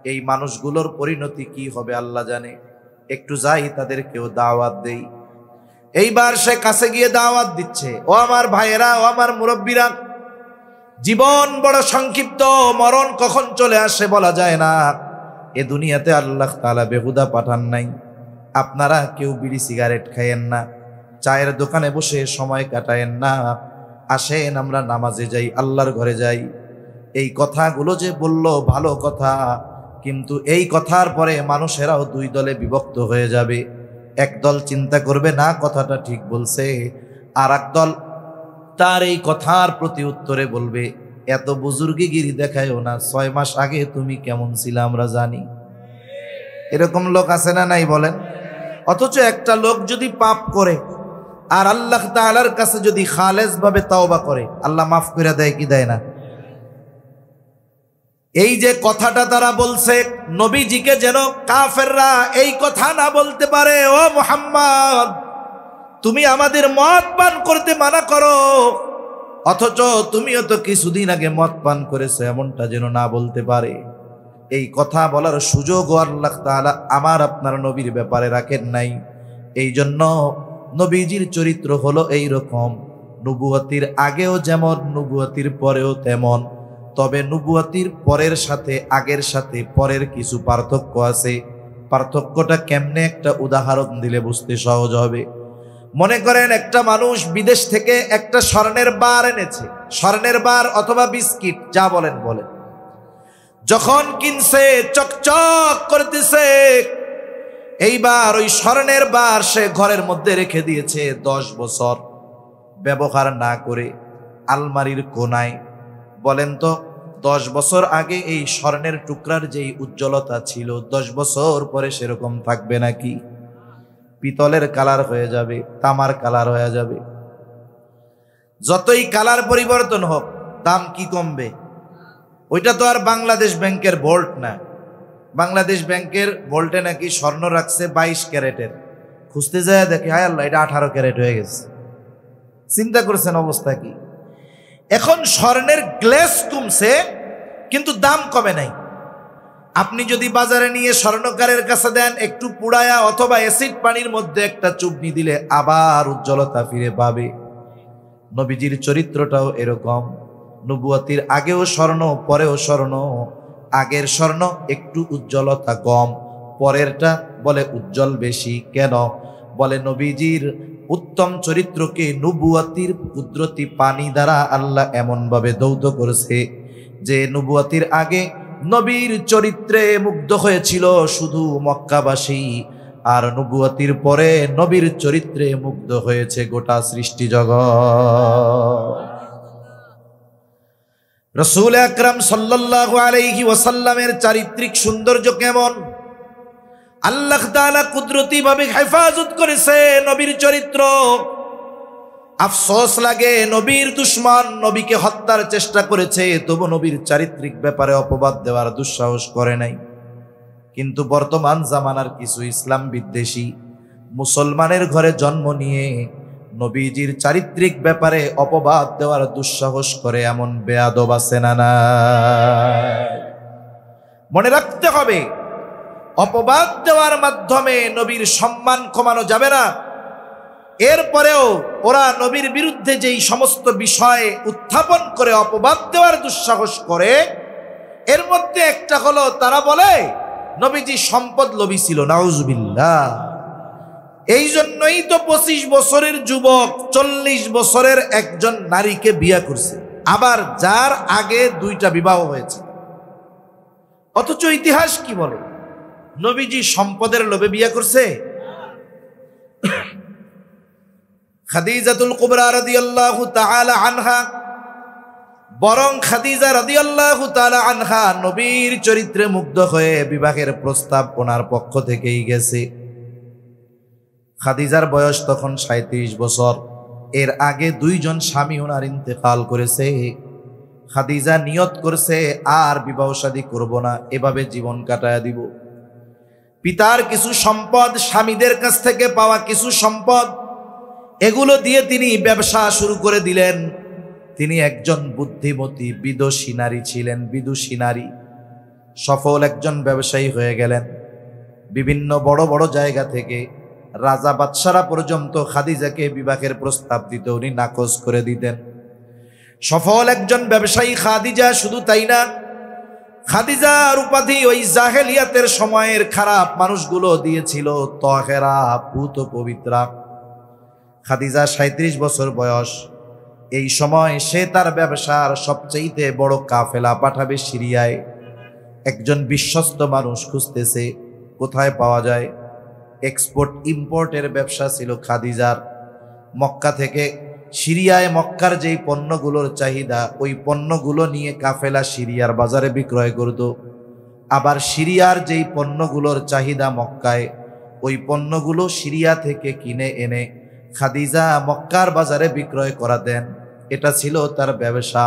এই মানুষগুলোর পরিণতি কি হবে আল্লাহ জানে। একটু যাই, তাদেরকেও দাওয়াত দেই। এইবার সে কাছে গিয়ে দাওয়াত দিচ্ছে, ও আমার ভাইয়েরা, ও আমার মুরব্বীরা, জীবন বড় সংক্ষিপ্ত, মরণ কখন চলে আসে বলা যায় না। এ দুনিয়াতে আল্লাহ তাআলা বেহুদা পাঠান নাই। আপনারা কেউ বিড়ি সিগারেট খাইয়েন না, চায়ের দোকানে বসে সময় কাটায়েন না। আসেন আমরা নামাজে যাই, আল্লাহর ঘরে যাই। এই কথাগুলো যে বলল ভালো কথা, কিন্তু এই কথার পরে মানুষেরাও 2 দলে বিভক্ত হয়ে যাবে। এক দল চিন্তা করবে না কথাটা ঠিক বলছে, আর এক দল তার এই কথার প্রতি উত্তরে বলবে, এত বুজুর্গিগিরি দেখায়ও না, 6 মাস আগে তুমি কেমন ছিলে আমরা জানি। এরকম লোক আছে না নাই বলেন? অথচ একটা লোক যদি পাপ করে আর আল্লাহ তাআলার কাছে যদি খালেস ভাবে তাওবা করে, আল্লাহ মাফ করে দেয় কি দেয় না? এই যে কথাটা তারা বলছে, নবীজিকে যেন কাফেররা এই কথা না বলতে পারে, ও মুহাম্মদ তুমি আমাদের মদ পান করতে মানা করো, অথচ তুমিও তো কিছুদিন আগে মদ পান করেছো, এমনটা যেন না বলতে পারে। এই কথা বলার সুযোগ আল্লাহ তাআলা আমার আপনার নবীর ব্যাপারে রাখেন নাই। এই জন্য নবীজির চরিত্র হলো এই রকম, নবুয়তির আগেও যেমন নবুয়তির পরেও তেমন। তবে নবুয়তির পরের সাথে আগের সাথে পরের কিছু পার্থক্য আছে। পার্থক্যটা কেমনে একটা উদাহরণ দিলে বুঝতে সহজ হবে। মনে করেন একটা মানুষ বিদেশ থেকে একটা স্বর্ণের বার এনেছে, স্বর্ণের বার অথবা বিস্কিট যা বলেন বলেন। যখন কিনছে চকচক করতেছে, এইবার ওই স্বর্ণের বার সে ঘরের মধ্যে রেখে দিয়েছে 10 বছর ব্যবহার না করে আলমারির কোনায়। বলেন তো 10 বছর আগে এই স্বর্ণের টুকরার যেই উজ্জ্বলতা ছিল 10 বছর পরে সেরকম থাকবে নাকি? পিতলের কালার হয়ে যাবে, তামার কালার হয়ে যাবে। যতই কালার পরিবর্তন হোক দাম কি কমবে? ওইটা তো আর বাংলাদেশ ব্যাংকের ভোল্ট না। বাংলাদেশ ব্যাংকের ভোল্টে নাকি স্বর্ণ রাখছে 22 ক্যারেটের, খুঁজতে যায় দেখে হায় আল্লাহ এটা 18 ক্যারেট হয়ে গেছে। চিন্তা করছেন অবস্থা কি? এখন স্বর্ণের গ্লেস কমছে কিন্তু দাম কমে নাই। আপনি যদি বাজারে নিয়ে স্বর্ণকারের কাছে দেন, একটু পুড়ায়া অথবা অ্যাসিড পানির মধ্যে একটা চুবনি দিলে আবার উজ্জ্বলতা ফিরে পাবে। নবীজির চরিত্রটাও এরকম, নবুয়তির আগেও স্বর্ণ পরেও স্বর্ণ। আগের স্বর্ণ একটু উজ্জ্বলতা কম, পরেরটা বলে উজ্জ্বল বেশি। কেন? বলে নবীজির উত্তম চরিত্রকে নবুয়তির কুদরতি পানি দ্বারা আল্লাহ এমনভাবে দৌত করেছে যে নবুয়তির আগে নবীর চরিত্রে মুগ্ধ হয়েছিল শুধু মক্কাবাসী, আর নবুয়তির পরে নবীর চরিত্রে মুগ্ধ হয়েছে গোটা সৃষ্টি জগৎ। রাসূল আকরাম সাল্লাল্লাহু আলাইহি ওয়াসাল্লামের চারিত্রিক সৌন্দর্য কেমন? আল্লাহ তাআলা কুদরতি ভাবে হেফাজত করেছে নবীর চরিত্র। আফসোস লাগে নবীর দুশমন নবীকে হত্যার চেষ্টা করেছে, তবু নবীর চারিত্রিক ব্যাপারে অপবাদ দেওয়ার দুঃসাহস করে নাই। কিন্তু বর্তমান জামানার কিছু ইসলাম বিদ্বেষী মুসলমানের ঘরে জন্ম নিয়ে নবীজির চারিত্রিক ব্যাপারে অপবাদ দেওয়ার দুঃসাহস করে এমন বেয়াদব আছে না নাই? মনে রাখতে হবে, অপবাদ দেওয়ার মাধ্যমে নবীর সম্মান কমানো যাবে না। এরপরেও ওরা নবীর বিরুদ্ধে যেই সমস্ত বিষয় উত্থাপন করে অপবাদ দেওয়ার দুঃসাহস করে, এর মধ্যে একটা হলো তারা বলে নবীজি সম্পদ লোভী ছিল। নাউজুবিল্লাহ। এই জন্যই তো 25 বছরের যুবক 40 বছরের একজন নারীকে বিয়ে করছে, আবার যার আগে 2টা বিবাহ হয়েছে। অথচ ইতিহাস কি বলে? নবীজি সম্পদের লোভে বিয়ে করছে? খাদিজাতুল কুবরা রাদিয়াল্লাহু তাআলা আনহা, বরং খাদিজা রাদিয়াল্লাহু তাআলা আনহা নবীর চরিত্রে মুগ্ধ হয়ে বিবাহের প্রস্তাব ওনার পক্ষ থেকেই গেছে। খাদিজার বয়স তখন 37 বছর। এর আগে 2 জন স্বামী ওনার ইন্তেকাল করেছে। খাদিজা নিয়ত করছে আর বিবাহ শাদী করব না, এভাবে জীবন কাটায় দিব। পিতার কিছু সম্পদ, স্বামীদের কাছ থেকে পাওয়া কিছু সম্পদ, এগুলো দিয়ে তিনি ব্যবসা শুরু করে দিলেন। তিনি একজন বুদ্ধিমতী বিদুষী নারী ছিলেন, বিদুষী নারী, সফল একজন ব্যবসায়ী হয়ে গেলেন। বিভিন্ন বড় বড় জায়গা থেকে রাজা বাদশারা পর্যন্ত খাদিজাকে বিবাহের প্রস্তাব দিতে উনি নাকচ করে দিতেন। সফল একজন ব্যবসায়ী খাদিজা। শুধু তাই না, খাদিজার উপাধি ওই জাহেলিয়াতের সময়ের খারাপ মানুষগুলো দিয়েছিল তাহেরা, পুত পবিত্রা। খাদিজা 37 বছর বয়স। এই সময় সে তার ব্যবসার সবচেয়ে বড় কাফেলা পাঠাবে সিরিয়ায়। একজন বিশ্বস্ত মানুষ খুঁজতেছে কোথায় পাওয়া যায়। এক্সপোর্ট ইম্পোর্টের ব্যবসা ছিল খাদিজার। মক্কা থেকে সিরিয়ায় মক্কার যেই পণ্যগুলোর চাহিদা ওই পণ্যগুলো নিয়ে কাফেলা সিরিয়ার বাজারে বিক্রয় করত। আবার সিরিয়ার যেই পণ্যগুলোর চাহিদা মক্কায় ওই পণ্যগুলো সিরিয়া থেকে কিনে এনে খাদিজা মক্কার বাজারে বিক্রয় করা দেন। এটা ছিল তার ব্যবসা।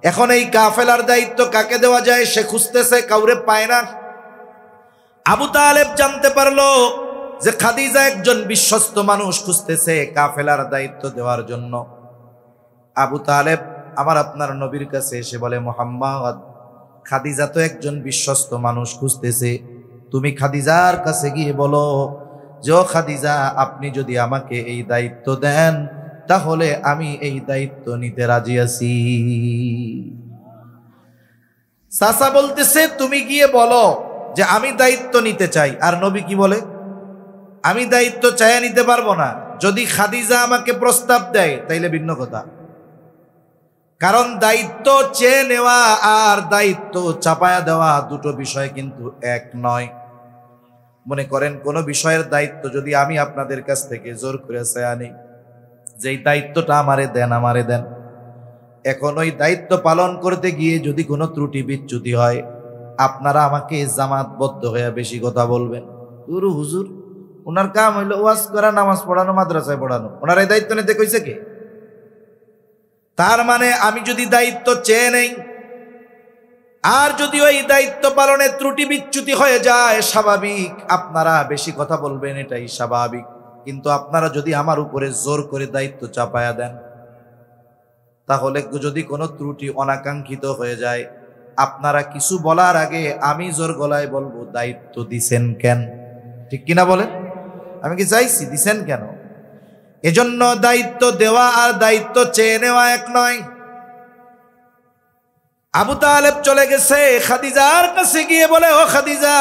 এখন এই কাফেলার দায়িত্ব কাকে দেওয়া যায় সে খুঁজতেছে, কাউরে পায় না। আবু তালেব জানতে পারলো যে খাদিজা একজন বিশ্বস্ত মানুষ খুঁজতেছে কাফেলার দায়িত্ব দেওয়ার জন্য। আবু তালেব আমার আপনার নবীর কাছে এসে বলে, মুহাম্মদ, খাদিজা তো একজন বিশ্বস্ত মানুষ খুঁজতেছে, তুমি খাদিজার কাছে গিয়ে বলো যে ও খাদিজা, আপনি যদি আমাকে এই দায়িত্ব দেন তাহলে আমি এই দায়িত্ব নিতে রাজি আছি। চাচা বলতেছে তুমি গিয়ে বলো যে আমি দায়িত্ব নিতে চাই। আর নবী কি বলে, আমি দায়িত্ব চাইয়া নিতে পারবো না, যদি খাদিজা আমাকে প্রস্তাব দেয় তাইলে ভিন্ন কথা। কারণ দায়িত্ব চেয়ে নেওয়া আর দায়িত্ব চাপায়া দেওয়া দুটো বিষয় কিন্তু এক নয়। মনে করেন কোনো বিষয়ের দায়িত্ব যদি আমি আপনাদের কাছ থেকে জোর করে চেয়ে আনি, যেই দায়িত্বটা আমারে দেন, এখন ওই দায়িত্ব পালন করতে গিয়ে যদি কোনো ত্রুটি বিচ্যুতি হয়, আপনারা আমাকে জামাতবদ্ধ হয়ে বেশি কথা বলবেন, গুরু হুজুর ওনার কাম হইলো ওয়াজ করা, নামাজ পড়ানো, মাদ্রাসায় পড়ানো, ওনার এই দায়িত্ব নিতে কইছে কে? তার মানে আমি যদি দায়িত্ব চেয়ে নেই আর যদি ওই দায়িত্ব পালনে ত্রুটি বিচ্যুতি হয়ে যায়, স্বাভাবিক আপনারা বেশি কথা বলবেন, এটাই স্বাভাবিক। কিন্তু আপনারা যদি আমার উপরে জোর করে দায়িত্ব চাপায়া দেন, তাহলে যদি কোনো ত্রুটি অনাকাঙ্ক্ষিত হয়ে যায়, আপনারা কিছু বলার আগে আমি জোর গলায় বলবো, দায়িত্ব দিছেন কেন? ঠিক কিনা বলেন? আমি কি চাইছি, দিছেন কেন? এজন্য দায়িত্ব দেওয়া আর দায়িত্ব চেয়ে নেওয়া এক নয়। আবু তালেব চলে গেছে খাদিজার কাছে গিয়ে বলে, ও খাদিজা,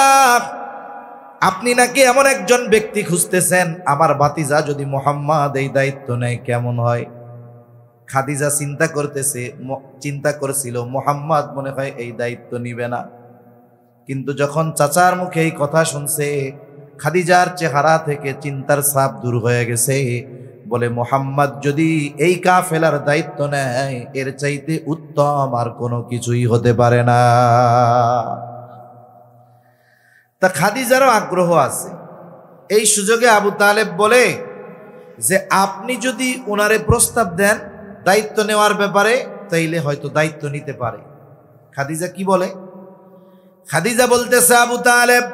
আপনি নাকি এমন একজন ব্যক্তি খুঁজতেছেন, আমার ভাতিজা যদি মুহাম্মদ এই দায়িত্ব নেয় কেমন হয়? খাদিজা চিন্তা করছিল মুহাম্মদ মনে হয় এই দায়িত্ব নিবে না। কিন্তু যখন চাচার মুখে এই কথা শুনছে, খাদিজার চেহারা থেকে চিন্তার ছাপ দূর হয়ে গেছে। বলে, মুহাম্মদ যদি এই কাফেলার দায়িত্ব নেয়, এর চাইতে উত্তম আর কোনো কিছুই হতে পারে না। তা খাদিজারও আগ্রহ আছে। এই সুযোগে আবু তালেব বলে যে আপনি যদি ওনারে প্রস্তাব দেন দায়িত্ব নেওয়ার ব্যাপারে, তাইলে হয়তো দায়িত্ব নিতে পারে। খাদিজা কি বলে? খাদিজা বলতেছে, আবু তালেব,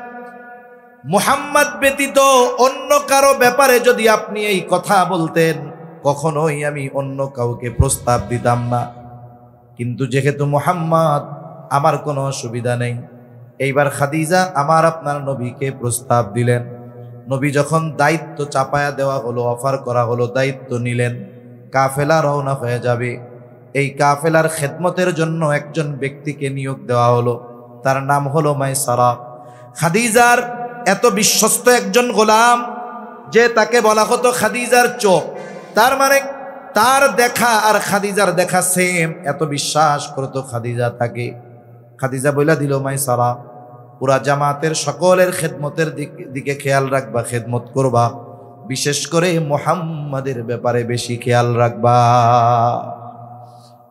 মুহাম্মদ ব্যতীত অন্য কারো ব্যাপারে যদি আপনি এই কথা বলতেন, কখনোই আমি অন্য কাউকে প্রস্তাব দিতাম না। কিন্তু যেহেতু মুহাম্মদ, আমার কোনো অসুবিধা নেই। এইবার খাদিজা আমার আপনার নবীকে প্রস্তাব দিলেন। নবী যখন দায়িত্ব চাপায়া দেওয়া হলো, অফার করা হলো, দায়িত্ব নিলেন, কাফেলা রওনা হয়ে যাবে। এই কাফেলার খেদমতের জন্য একজন ব্যক্তিকে নিয়োগ দেওয়া হলো, তার নাম হলো মাইসারা। খাদিজার এত বিশ্বস্ত একজন গোলাম যে তাকে বলা হতো খাদিজার চোখ। তার মানে তার দেখা আর খাদিজার দেখা সেম, এত বিশ্বাস করতো খাদিজা তাকে। খাদিজা বইলা দিল, মাইসারা, পুরা জামাতের সকলের খেদমতের দিকে খেয়াল রাখবা, খেদমত করবা, বিশেষ করে মুহাম্মাদের ব্যাপারে বেশি খেয়াল রাখবা।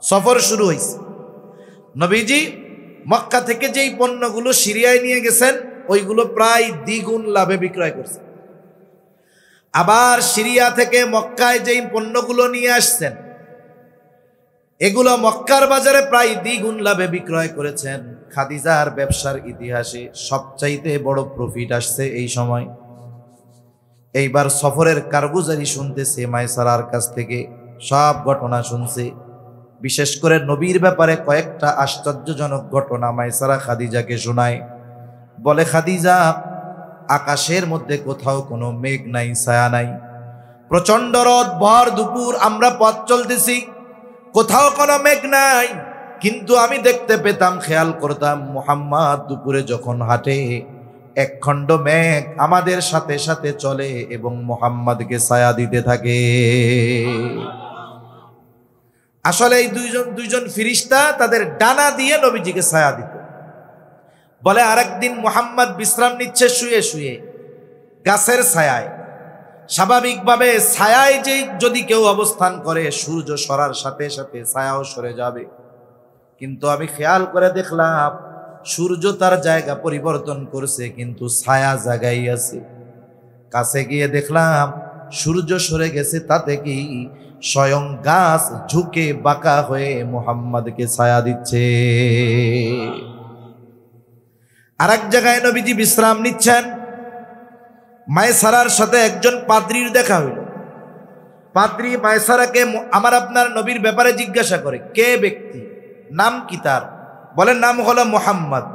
সফর শুরু হয়েছে। নবীজি মক্কা থেকে যেই পণ্যগুলো সিরিয়ায় নিয়ে গেছেন, ওইগুলো প্রায় দ্বিগুণ লাভে বিক্রয় করছে। আবার সিরিয়া থেকে মক্কায় যেই পণ্যগুলো নিয়ে আসছেন, এগুলো মক্কার বাজারে প্রায় দ্বিগুণ লাভে বিক্রয় করেছেন। খাদিজার ব্যবসার ইতিহাসে সবচাইতে বড় প্রফিট আসছে এই সময়। এইবার সফরের কারগুজারি শুনতেছে মাইসারার কাছ থেকে, সব ঘটনা শুনছে। বিশেষ করে নবীর ব্যাপারে কয়েকটা আশ্চর্যজনক ঘটনা মাইসারা খাদিজাকে শোনায়। বলে, খাদিজা, আকাশের মধ্যে কোথাও কোনো মেঘ নাই, ছায়া নাই, প্রচন্ড রোদ, ভর দুপুর আমরা পথ চলতেছি, কোথাও কোনো মেঘ নাই। কিন্তু আমি দেখতে পেতাম, খেয়াল করতাম, মুহাম্মদ দুপুরে যখন হাঁটে, এক খণ্ড মেঘ আমাদের সাথে সাথে চলে এবং মুহাম্মদকে ছায়া দিতে থাকে। আসলে এই দুইজন ফিরিস্তা তাদের ডানা দিয়ে নবীজিকে ছায়া দিত। বলে, আরেকদিন মুহাম্মদ বিশ্রাম নিচ্ছে শুয়ে শুয়ে গাছের ছায়ায়। স্বাভাবিকভাবে ছায়ায় যে যদি কেউ অবস্থান করে সূর্য সরার সাথে সাথে ছায়াও সরে যাবে, কিন্তু আমি খেয়াল করে দেখলাম সূর্য তার জায়গা পরিবর্তন করছে কিন্তু ছায়া জায়গায় আছে। কাছে গিয়ে দেখলাম সূর্য সরে গেছে, তাতে কি স্বয়ং গাছ ঝুঁকে বাঁকা হয়ে মুহাম্মদকে ছায়া দিচ্ছে। আর এক জায়গায় নবীজি বিশ্রাম নিচ্ছেন, মায়সারার সাথে একজন পাদ্রীর দেখা হইল। পাদ্রী মায়সারাকে আমার আপনার নবীর ব্যাপারে জিজ্ঞাসা করে, কে ব্যক্তি, নাম কি তার? বলে নাম হলো মুহাম্মদ।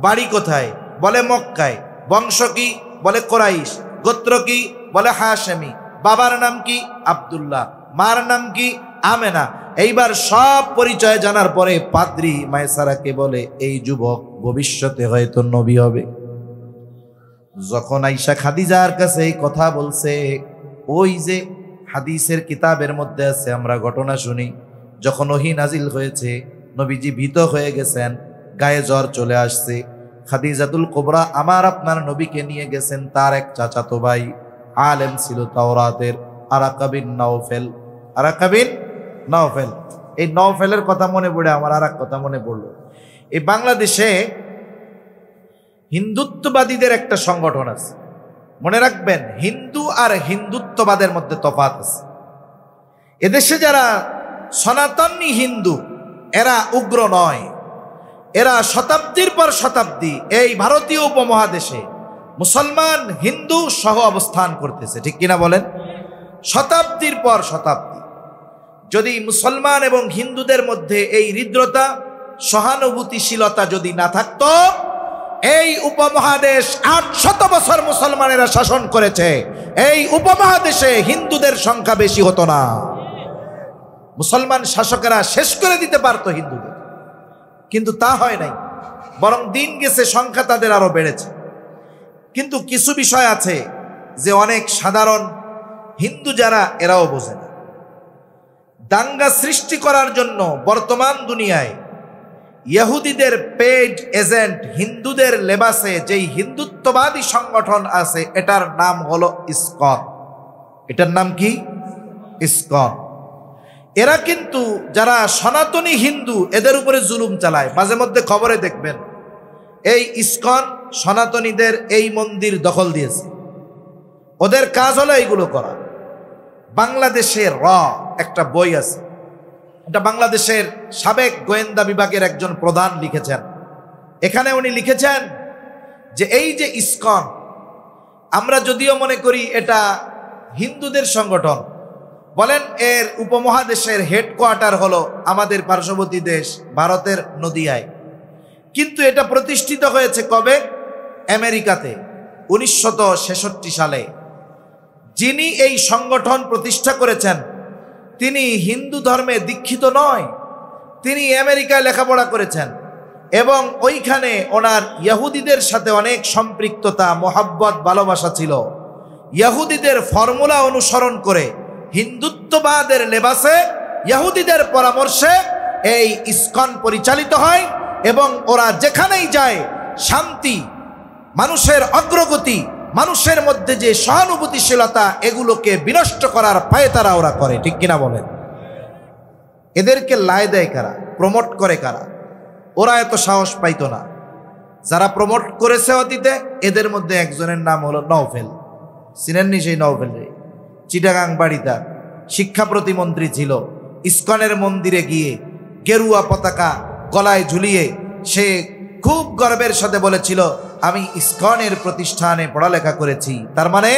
বাড়ি কোথায়? বলে মক্কায়। বংশ কি? বলে কোরাইশ। গোত্র কি? বলে হাশেমি। বাবার নাম কি? আব্দুল্লাহ। মার নাম কি? আমেনা। এইবার সব পরিচয় জানার পরে পাদ্রী মায়সারাকে বলে, এই যুবক ভবিষ্যতে হয়তো নবী হবে। যখন আয়েশা খাদিজার কাছে এই কথা বলছে, ওই যে হাদিসের কিতাবের মধ্যে আছে, আমরা ঘটনা শুনি, যখন ওহী নাজিল হয়েছে নবীজি ভীত হয়ে গেছেন, গায়ে জ্বর চলে আসছে। খাদিজাতুল কুবরা আমার আপনার নবীকে নিয়ে গেছেন তার এক চাচাতো ভাই, আলেম ছিল তাওরাতের, আরাকা বিন নাওফেল। আরাকা বিন নাওফেল, এই নাওফেলের কথা মনে পড়ে আমার আর এক কথা মনে পড়লো। এই বাংলাদেশে হিন্দুত্ববাদীদের একটা সংগঠন আছে, মনে রাখবেন, হিন্দু আর হিন্দুত্ববাদের মধ্যে তফাৎ আছে। এদেশে যারা সনাতনী হিন্দু, এরা উগ্র নয়, এরা শতাব্দীর পর শতাব্দী এই ভারতীয় উপমহাদেশে মুসলমান হিন্দু সহ অবস্থান করতেছে, ঠিক কিনা বলেন? শতাব্দীর পর শতাব্দী। যদি মুসলমান এবং হিন্দুদের মধ্যে এই হৃদ্রতা, সহানুভূতিশীলতা যদি না থাকতো, এই উপমহাদেশ 800 বছর মুসলমানেরা শাসন করেছে, এই উপমহাদেশে হিন্দুদের সংখ্যা বেশি হতো না। মুসলমান শাসকেরা শেষ করে দিতে পারতো হিন্দুদের, কিন্তু তা হয় নাই, বরং দিন গেছে সংখ্যা তাদের আরো বেড়েছে। কিন্তু কিছু বিষয় আছে যে অনেক সাধারণ হিন্দু যারা, এরাও বোঝে না। দাঙ্গা সৃষ্টি করার জন্য বর্তমান দুনিয়ায় ইহুদিদের পেইড এজেন্ট, হিন্দুদের লেবাসে যেই হিন্দুত্ববাদী সংগঠন আছে, এটার নাম হলো ইসকন। এটার নাম কি? ইসকন। এরা কিন্তু যারা সনাতনী হিন্দু, এদের উপরে জুলুম চালায়। মাঝে মধ্যে খবরে দেখবেন এই ইসকন সনাতনীদের এই মন্দির দখল দিয়েছে, ওদের কাজ হলো এইগুলো করা। বাংলাদেশের একটা বই আছে, এটা বাংলাদেশের সাবেক গোয়েন্দা বিভাগের একজন প্রধান লিখেছেন। এখানে উনি লিখেছেন যে এই যে ইসকন, আমরা যদিও মনে করি এটা হিন্দুদের সংগঠন, বলেন এর উপমহাদেশের হেডকোয়ার্টার হলো আমাদের পার্শ্ববর্তী দেশ ভারতের নদিয়ায়, কিন্তু এটা প্রতিষ্ঠিত হয়েছে কবে? আমেরিকাতে 1966 সালে। যিনি এই সংগঠন প্রতিষ্ঠা করেছেন তিনি হিন্দু ধর্মে দীক্ষিত নয়, তিনি আমেরিকায় লেখাপড়া করেছেন এবং ওইখানে ওনার ইহুদিদের সাথে অনেক সম্পৃক্ততা, মোহাব্বত, ভালোবাসা ছিল। ইহুদিদের ফর্মুলা অনুসরণ করে হিন্দুত্ববাদের লেবাসে, ইহুদিদের পরামর্শে এই ইসকন পরিচালিত হয় এবং ওরা যেখানেই যায় শান্তি, মানুষের অগ্রগতি, মানুষের মধ্যে যে সহানুভূতিশীলতা, এগুলোকে বিনষ্ট করার পায়তারা ওরা করে, ঠিক কিনা বলেন? এদেরকে লাই দেয় কারা, প্রমোট করে কারা? ওরা এত সাহস পাইতো না। যারা প্রমোট করেছে অতীতে, এদের মধ্যে একজনের নাম হলো নওফেল। চিনেননি সেই নওফেল? চিটাগাং বাড়ি তার, শিক্ষা প্রতিমন্ত্রী ছিল। ইসকনের মন্দিরে গিয়ে গেরুয়া পতাকা গলায় ঝুলিয়ে সে খুব গর্বের সাথে বলেছিল, আমি ইসকনের প্রতিষ্ঠানে পড়ালেখা করেছি। তার মানে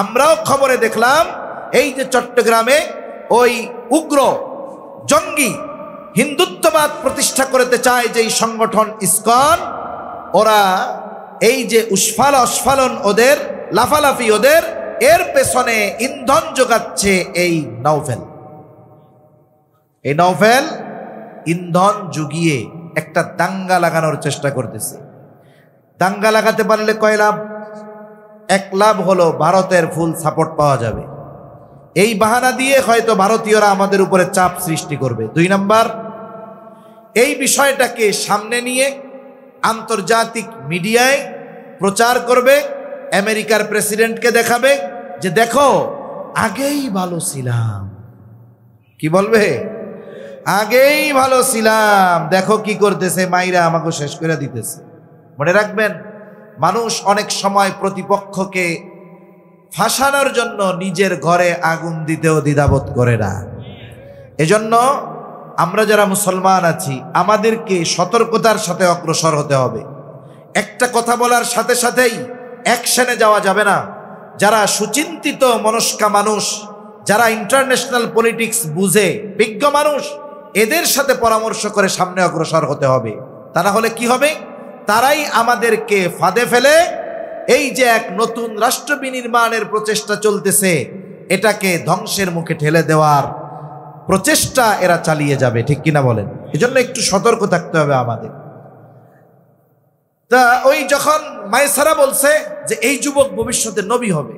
আমরাও খবরে দেখলাম এই যে চট্টগ্রামে ওই উগ্র জঙ্গি হিন্দুত্ববাদ প্রতিষ্ঠা করতে চায় যেই সংগঠন ইসকন, ওরা এই যে উস্ফালন ওদের, লাফালাফি ওদের, এর পেছনে ইন্ধন যোগাচ্ছে এই নওফেল। এই নওফেল ইন্ধন জুগিয়ে একটা দাঙ্গা লাগানোর চেষ্টা করতেছে। দাঙ্গা লাগাতে পারলে কয় লাভ? এক লাভ হলো ভারতের ফুল সাপোর্ট পাওয়া যাবে। এই বাহানা দিয়ে হয়তো ভারতীয়রা আমাদের উপরে চাপ সৃষ্টি করবে। 2 নাম্বার, এই বিষয়টাকে সামনে নিয়ে আন্তর্জাতিক মিডিয়ায় প্রচার করবে, আমেরিকার প্রেসিডেন্টকে দেখাবে, যে দেখো আগেই ভালো ছিলাম। কি বলবে? আগেই ভালো ছিলাম, দেখো কি করতেছে, মাইরা আমাকে শেষ করে দিতেছে। মনে রাখবেন, মানুষ অনেক সময় প্রতিপক্ষকে ফাঁসানোর জন্য নিজের ঘরে আগুন দিতেও দ্বিধাবোধ করে না। এজন্য আমরা যারা মুসলমান আছি আমাদেরকে সতর্কতার সাথে অগ্রসর হতে হবে। একটা কথা বলার সাথে সাথেই অ্যাকশনে যাওয়া যাবে না। যারা সুচিন্তিত মনস্কা মানুষ, যারা ইন্টারন্যাশনাল পলিটিক্স বুঝে বিজ্ঞ মানুষ, এদের সাথে পরামর্শ করে সামনে অগ্রসর হতে হবে। তা না হলে কি হবে? তারাই আমাদেরকে ফাঁদে ফেলে এই যে এক নতুন রাষ্ট্র বিনির্মাণের প্রচেষ্টা চলতেছে, এটাকে ধ্বংসের মুখে ঠেলে দেওয়ার প্রচেষ্টা এরা চালিয়ে যাবে। ঠিক কিনা বলেন? এজন্য একটু সতর্ক থাকতে হবে আমাদের। তা ওই যখন মায়সারা বলছে যে এই যুবক ভবিষ্যতে নবী হবে,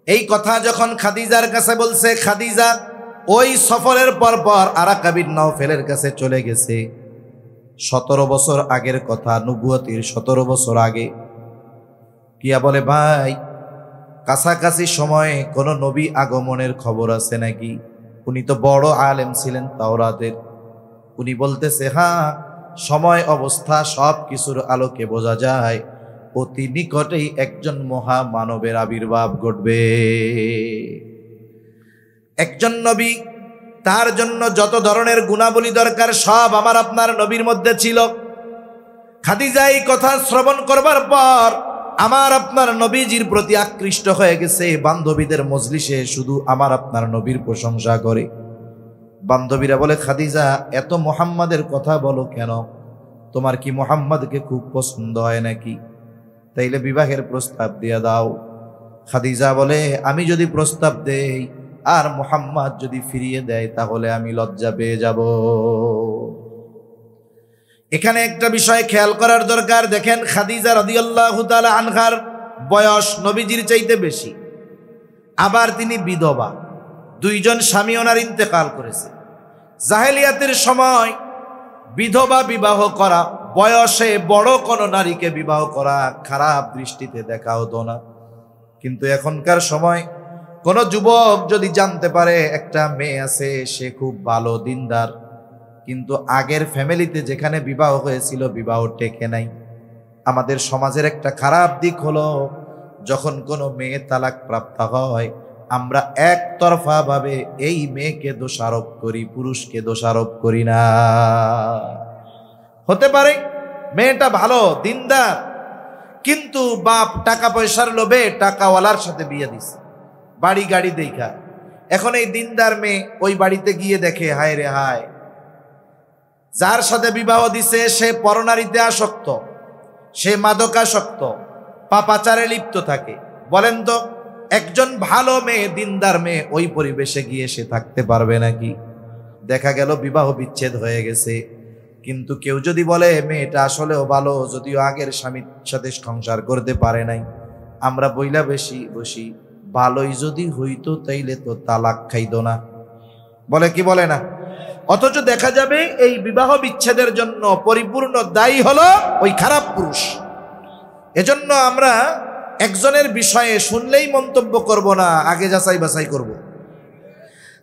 এই কথা যখন খাদিজার কাছে বলছে, খাদিজা ওই সফরের পর আরাকা বিন নাওফেলের কাছে চলে গেছে। 17 বছর আগের কথা, নবুয়তের 17 বছর আগে। কিয়া বলে, ভাই কাছাকাছি সময়ে কোন নবী আগমনের খবর আছে নাকি? উনি তো বড় আলেম ছিলেন তাওরাতের। উনি বলতেছে, হ্যাঁ, সময় অবস্থা সব কিছুর আলোকে বোঝা যায় অতি নিকটেই একজন মহামানবের আবির্ভাব ঘটবে। একজন নবী, তার জন্য যত ধরনের গুণাবলী দরকার সব আমার আপনার নবীর মধ্যে ছিল। খাদিজা এই কথা শ্রবণ করবার পর আমার আপনার নবীজির প্রতি আকৃষ্ট হয়ে গেছে। বান্ধবীদের মজলিসে শুধু আমার আপনার নবীর প্রশংসা করে। বান্ধবীরা বলে, খাদিজা এত মুহাম্মাদের কথা বলো কেন? তোমার কি মুহাম্মাদকে খুব পছন্দ হয় নাকি? তাইলে বিবাহের প্রস্তাব দিয়ে দাও। খাদিজা বলে, আমি যদি প্রস্তাব দেই আর মুহাম্মদ যদি ফিরিয়ে দেয় তাহলে আমি লজ্জা পেয়ে যাব। এখানে একটা বিষয় খেয়াল করার দরকার। দেখেন, খাদিজা রাদিয়াল্লাহু তাআলা আনহার বয়স নবীজির চাইতে বেশি, আবার তিনি বিধবা, দুইজন স্বামী ওনার ইন্তেকাল করেছে। জাহেলিয়াতের সময় বিধবা বিবাহ করা, বয়সে বড় কোনো নারীকে বিবাহ করা খারাপ দৃষ্টিতে দেখা হতো না। কিন্তু এখনকার সময় কোন যুবক যদি জানতে পারে একটা মেয়ে আছে, সে খুব ভালো দিনদার, কিন্তু আগের ফ্যামিলিতে যেখানে বিবাহ হয়েছিল বিবাহ টেকে নাই। আমাদের সমাজের একটা খারাপ দিক হলো, যখন কোনো মেয়ে তালাক প্রাপ্ত হয় আমরা একতরফা ভাবে এই মেয়েকে দোষারোপ করি, পুরুষকে দোষারোপ করি না। হতে পারে মেয়েটা ভালো দিনদার, কিন্তু বাপ টাকা পয়সার লোভে টাকাওয়ালার সাথে বিয়ে দিছে, বাড়ি গাড়ি দেখা। এখন এই দিনদার মেয়ে ওই বাড়িতে গিয়ে দেখে, হায় রে হায়, যার সাথে বিবাহ দিছে সে পরনারীতে আসক্ত, সে মাদকাসক্ত, পাপাচারে লিপ্ত থাকে। বলেন তো, একজন ভালো মেয়ে, দিনদার মেয়ে ওই পরিবেশে গিয়ে সে থাকতে পারবে নাকি? দেখা গেল বিবাহ বিচ্ছেদ হয়ে গেছে। কিন্তু কেউ যদি বলে মেয়েটা আসলেও ভালো, যদিও আগের স্বামীর সাথে সংসার করতে পারে নাই, আমরা বইলা বেশি বসি, ভালোই যদি হইতো তাইলে তো তালাক খাইতো না। বলে কি বলে না? অথচ দেখা যাবে এই বিবাহ বিচ্ছেদের জন্য পরিপূর্ণ দায়ী হলো ওই খারাপ পুরুষ। এজন্য আমরা একজনের বিষয়ে শুনলেই মন্তব্য করব না, আগে যাচাই বাছাই করব।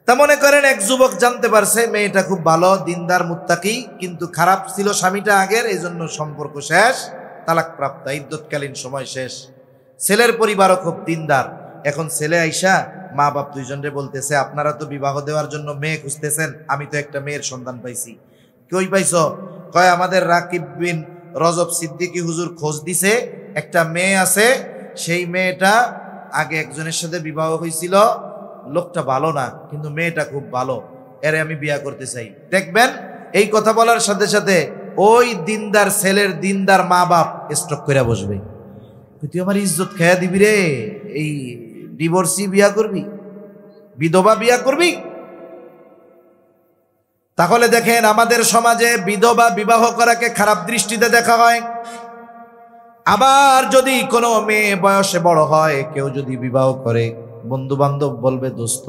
তা মনে করেন এক যুবক জানতে পারছে মেয়েটা খুব ভালো দিনদার মুত্তাকি, কিন্তু খারাপ ছিল স্বামীটা আগের, এই জন্য সম্পর্ক শেষ, তালাক প্রাপ্ত, ইদ্যৎকালীন সময় শেষ। ছেলের পরিবারও খুব দিনদার। এখন ছেলে আইসা মা বাপ দুইজনরে বলতেছে, আপনারা তো বিবাহ দেওয়ার জন্য মেয়ে খুঁজতেছেন, আমি তো একটা মেয়ের সন্ধান পাইছি। কই পাইছ? কয় আমাদের রাকিব বিন রজব সিদ্দিকী হুজুর খোঁজ দিছে, একটা মেয়ে আছে, সেই মেয়েটা আগে একজনের সাথে বিবাহ হয়েছিল, লোকটা ভালো না কিন্তু মেয়েটা খুব ভালো, এরে আমি বিয়া করতে চাই। দেখবেন এই কথা বলার সাথে সাথে ওই দিনদার ছেলের দিনদার মা বাপ স্ট্রোক করে বসবে, তুই আমার ইজ্জত খেয়া দিবি রে, এই ডিভোর্সি বিয়া করবি, বিধবা বিয়া করবি। তাহলে দেখেন আমাদের সমাজে বিধবা বিবাহ করাকে খারাপ দৃষ্টিতে দেখা হয়। আবার যদি কোনো মেয়ে বয়সে বড় হয়, কেউ যদি বিবাহ করে, বন্ধু বান্ধব বলবে, দোস্ত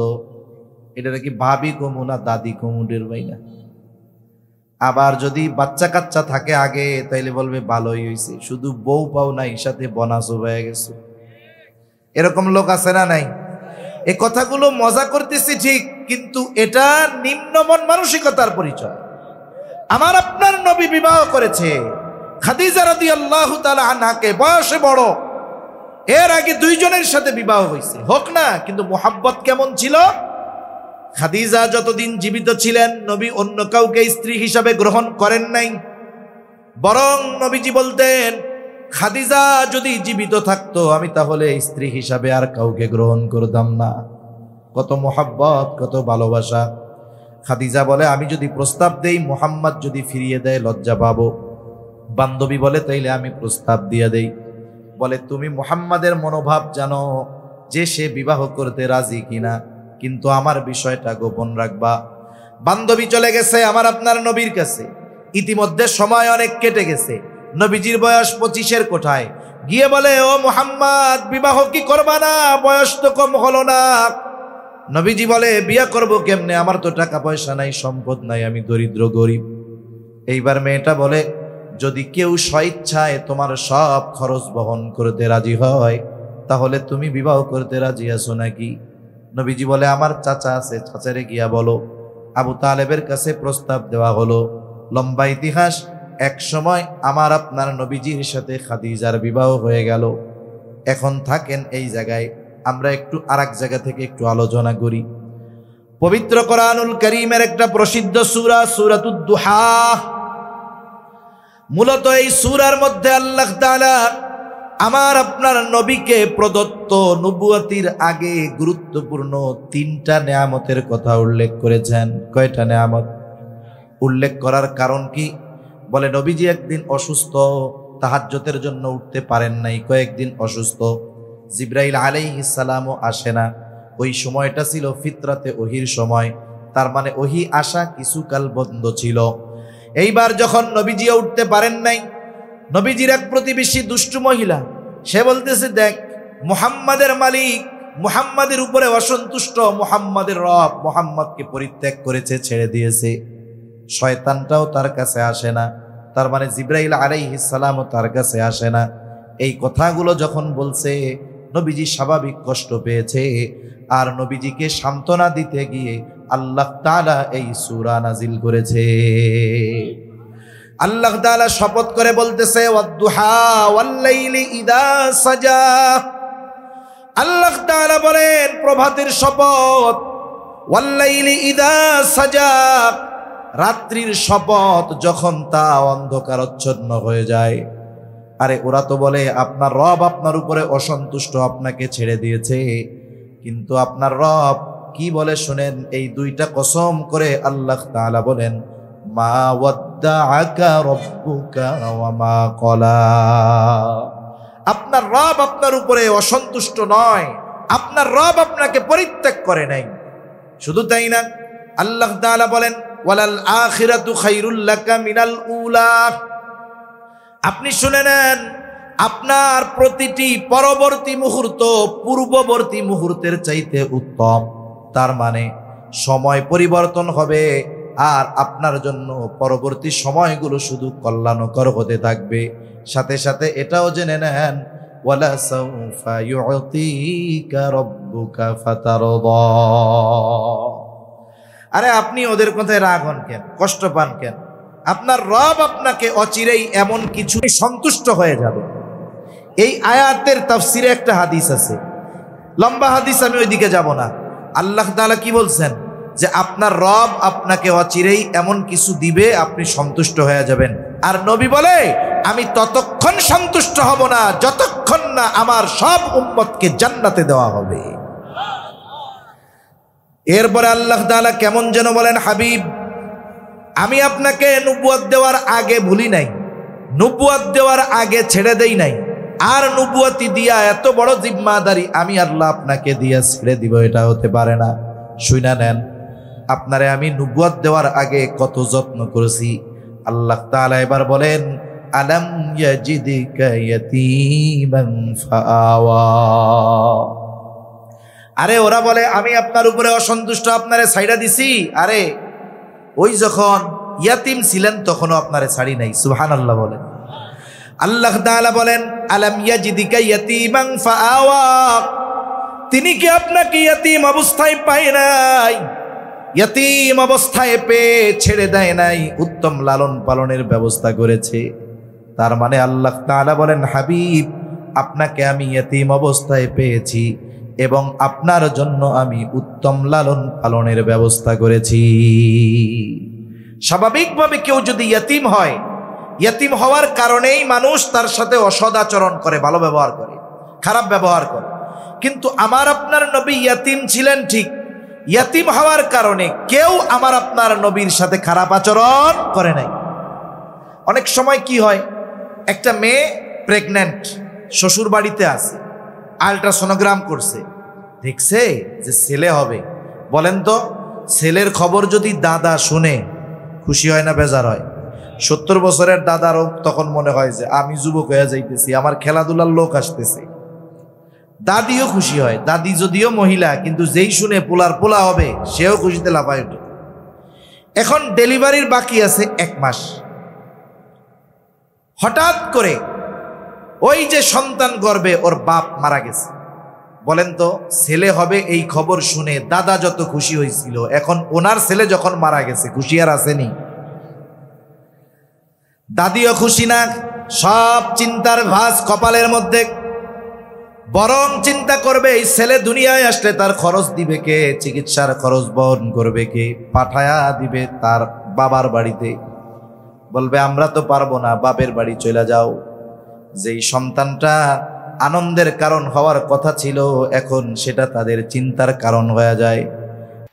এটা নাকি ভাবি কমু না দাদি কমুডের ভাই না। আবার যদি বাচ্চা কাচ্চা থাকে আগে, তাইলে বলবে ভালোই হয়েছে, শুধু বউ পাও নাই সাথে বোনাসও হয়ে গেছে। এরকম লোক আছে না নাই? এই কথাগুলো মজা করতেছি ঠিক, কিন্তু এটা নিম্নমন মানসিকতার পরিচয়। আমার আপনার নবী বিবাহ করেছে খাদিজা রাদিয়াল্লাহু তাআলা আনহাকে, বয়সে বড়, এর আগে দুইজনের সাথে বিবাহ হয়েছে, হোক না, কিন্তু মোহাব্বত কেমন ছিল? খাদিজা যতদিন জীবিত ছিলেন নবী অন্য কাউকে স্ত্রী হিসাবে গ্রহণ করেন নাই, বরং নবীজি বলতেন খাদিজা যদি জীবিত থাকতো আমি তাহলে স্ত্রী হিসাবে আর কাউকে গ্রহণ করতাম না। কত মোহাব্বত, কত ভালোবাসা। খাদিজা বলে আমি যদি প্রস্তাব দেই মুহাম্মদ যদি ফিরিয়ে দেয় লজ্জা পাবো। বান্ধবী বলে তাইলে আমি প্রস্তাব দিয়ে দেই। বলে তুমি মুহাম্মাদের মনোভাব জানো যে সে বিবাহ করতে রাজি কিনা, কিন্তু আমার বিষয়টা গোপন রাখবা। বান্ধবী চলে গেছে আমার আপনার নবীর কাছে। ইতিমধ্যে সময় অনেক কেটে গেছে, নবীজির বয়স 25-এর কোঠায়। গিয়ে বলে ও মুহাম্মদ বিবাহ কি করবা না? বয়স তো কম হলো না। নবীজি বলে বিয়ে করব কেমনে, আমার তো টাকা পয়সা নাই, সম্পদ নাই, আমি দরিদ্র গরিব। এইবার মেয়েটা বলে যদি কেউ স্বইচ্ছায় তোমার সব খরচ বহন করতে রাজি হয় তাহলে তুমি বিবাহ করতে রাজি আছো নাকি? নবীজি বলে আমার চাচা আছে, চাচারে গিয়া বলো। আবু তালেবের কাছে প্রস্তাব দেওয়া হলো। লম্বা ইতিহাস। এক সময় আমার আপনার নবীজির সাথে খাদিজার বিবাহ হয়ে গেল। এখন থাকেন এই জায়গায়, আমরা একটু আরেক জায়গা থেকে একটু আলোচনা করি। পবিত্র কোরআনুল কারীমের একটা প্রসিদ্ধ সূরা সূরাতুদ দুহা। মূলত এই সূরার মধ্যে আল্লাহ তাআলা আমার আপনার নবীকে প্রদত্ত নবুয়তির আগে গুরুত্বপূর্ণ 3টা নেয়ামতের কথা উল্লেখ করেছেন। কয়টা নেয়ামত উল্লেখ করার কারণ কি? বলে নবীজি একদিন অসুস্থ, তাহাজ্জুদের জন্য উঠতে পারেন নাই, কয়েকদিন অসুস্থ। জিবরাইল আলাইহিস সালামও আসে না। ওই সময়টা ছিল ফিতরাতে ওহির সময়, তার মানে ওহি আসা কিছুকাল বন্ধ ছিল। এইবার যখন নবীজিও উঠতে পারেন নাই, নবীজির এক প্রতিবেশী দুষ্টু মহিলা, সে বলতেছে দেখ মুহাম্মাদের মালিক মুহাম্মাদের উপরে অসন্তুষ্ট, মুহাম্মাদের রব মুহাম্মদকে পরিত্যাগ করেছে, ছেড়ে দিয়েছে, শয়তানটাও তার কাছে আসে না, তার মানে জিবরাইল আলাইহিস সালামও তার কাছে আসে না। এই কথাগুলো যখন বলছে নবীজি স্বাভাবিক কষ্ট পেয়েছে। আর নবীজিকে সান্ত্বনা দিতে গিয়ে আল্লাহ তাআলা এই সূরা নাজিল করেছে। আল্লাহ তাআলা শপথ করে বলতেছে ওয়াদ-দুহা ওয়াল-লাইলি ইযা সাজা। আল্লাহ তাআলা বলেন প্রভাতের শপথ, ওয়াল-লাইলি ইযা সাজা, রাত্রির শপথ যখন তা অন্ধকারাচ্ছন্ন হয়ে যায়। আরে ওরা তো বলে আপনার রব আপনার উপরে অসন্তুষ্ট, আপনাকে ছেড়ে দিয়েছে, কিন্তু আপনার রব কি বলে শুনেন। এই 2টা কসম করে আল্লাহ তাআলা বলেন মা ওয়াদ্দাআকা রাব্বুকা ওয়া মা ক্বালা। আপনার রব আপনার উপরে অসন্তুষ্ট নয়, আপনার রব আপনাকে পরিত্যাগ করে নাই। শুধু তাই না, আল্লাহ তাআলা বলেন ওয়ালাল আখিরাতু খায়রুল লাকা মিনাল উলা। আপনি শুনে নেন, আপনার প্রতিটি পরবর্তী মুহূর্ত পূর্ববর্তী মুহূর্তের চাইতে উত্তম। তার মানে সময় পরিবর্তন হবে আর আপনার জন্য পরবর্তী সময়গুলো শুধু কল্যাণকর হতে থাকবে। সাথে সাথে এটাও জেনে নেন ওয়ালা সাউফা ইউতিকা রাব্বুকা ফাতারদা। আরে আপনি ওদের কথায় রাগ হন কেন, কষ্ট পান কেন? আপনার রব আপনাকে অচিরেই এমন কিছু সন্তুষ্ট হয়ে যাবে। এই আয়াতের তাফসিরে একটা হাদিস আছে, লম্বা হাদিস, আমি ওইদিকে যাব না। আল্লাহ তাআলা কি বলছেন যে আপনার রব আপনাকে অচিরেই এমন কিছু দিবে আপনি সন্তুষ্ট হয়ে যাবেন। আর নবী বলে আমি ততক্ষণ সন্তুষ্ট হব না যতক্ষণ না আমার সব উম্মতকে জান্নাতে দেওয়া হবে। এরপরে আল্লাহ তাআলা কেমন যেন বলেন হাবিব আমি আপনাকে নবুয়ত দেওয়ার আগে ভুলি নাই, নবুয়ত দেওয়ার আগে ছেড়ে দেই নাই, আর নবুয়তি দিয়া এত বড় জিম্মাদারি আমি আল্লাহ আপনাকে দিয়া ছেড়ে দিব, এটা হতে পারে না। শুইনা নেন, আপনারে আমি নবুয়ত দেওয়ার আগে কত যত্ন করেছি। আল্লাহ তাআলা এবার বলেন আলাম ইয়াজিদিকা ইয়াতীমান ফাআওয়া। আরে ওরা বলে আমি আপনার উপরে অসন্তুষ্ট, আপনারে ছাইড়া দিছি। আরে ওই যখন ইয়াতিম ছিলেন তখনও আপনারে ছাড়ি নাই। সুবহানাল্লাহ বলেন। আল্লাহ তাআলা বলেন, আলাম ইয়াজিদিকা ইয়াতীমান ফাআওয়া, তিনি কি আপনাকে ইয়াতীম অবস্থায় পায় নাই? ইয়াতীম অবস্থায় পেয়ে ছেড়ে দেয় নাই, উত্তম লালন পালনের ব্যবস্থা করেছে। তার মানে আল্লাহ তাআলা বলেন, হাবিব, আপনাকে আমি ইয়াতীম অবস্থায় পেয়েছি এবং আপনার জন্য আমি উত্তম লালন পালনের ব্যবস্থা করেছি। স্বাভাবিকভাবে কেউ যদি ইয়াতীম হয়, ইয়াতীম হওয়ার কারণেই মানুষ তার সাথে অসৎ আচরণ করে, ভালো ব্যবহার করে, খারাপ ব্যবহার করে। কিন্তু আমার আপনার নবী ইয়াতীম ছিলেন ঠিক, ইয়াতীম হওয়ার কারণে কেউ আমার আপনার নবীর সাথে খারাপ আচরণ করে নাই। অনেক সময় কি হয়, একটা মেয়ে প্রেগন্যান্ট, শ্বশুর বাড়িতে আছে, আল্ট্রাসোনোগ্রাম করছে, দেখছে যে ছেলে হবে। বলেন তো, ছেলের খবর যদি দাদা শুনে খুশি হয় না বেজার হয়? 70 বছরের দাদারও তখন মনে হয় যে আমি যুবক হয়ে যাইতেছি, আমার খেলাধুলার লোক আসতেছে। দাদিও খুশি হয়, দাদি যদিও মহিলা, কিন্তু যেই শুনে পোলার পোলা হবে সেও খুশিতে লাফায় ওঠে। এখন ডেলিভারির বাকি আছে 1 মাস, হঠাৎ করে ওই যে সন্তান গর্ভে ওর বাপ মারা গেছে। বলেন তো, ছেলে হবে এই খবর শুনে দাদা যত খুশি হয়েছিল, এখন ওনার ছেলে যখন মারা গেছে খুশি আর আসেনি? দাদিও খুশি না, সব চিন্তার ভাঁজ কপালের মধ্যে। বরং চিন্তা করবে এই ছেলে দুনিয়ায় আসলে তার খরচ দিবে কে, চিকিৎসার খরচ বহন করবে কে, পাঠায়া দিবে তার বাবার বাড়িতে। বলবে আমরা তো পারবো না, বাপের বাড়ি চলে যাও। যেই সন্তানটা আনন্দের কারণ হওয়ার কথা ছিল, এখন সেটা তাদের চিন্তার কারণ হয়ে যায়।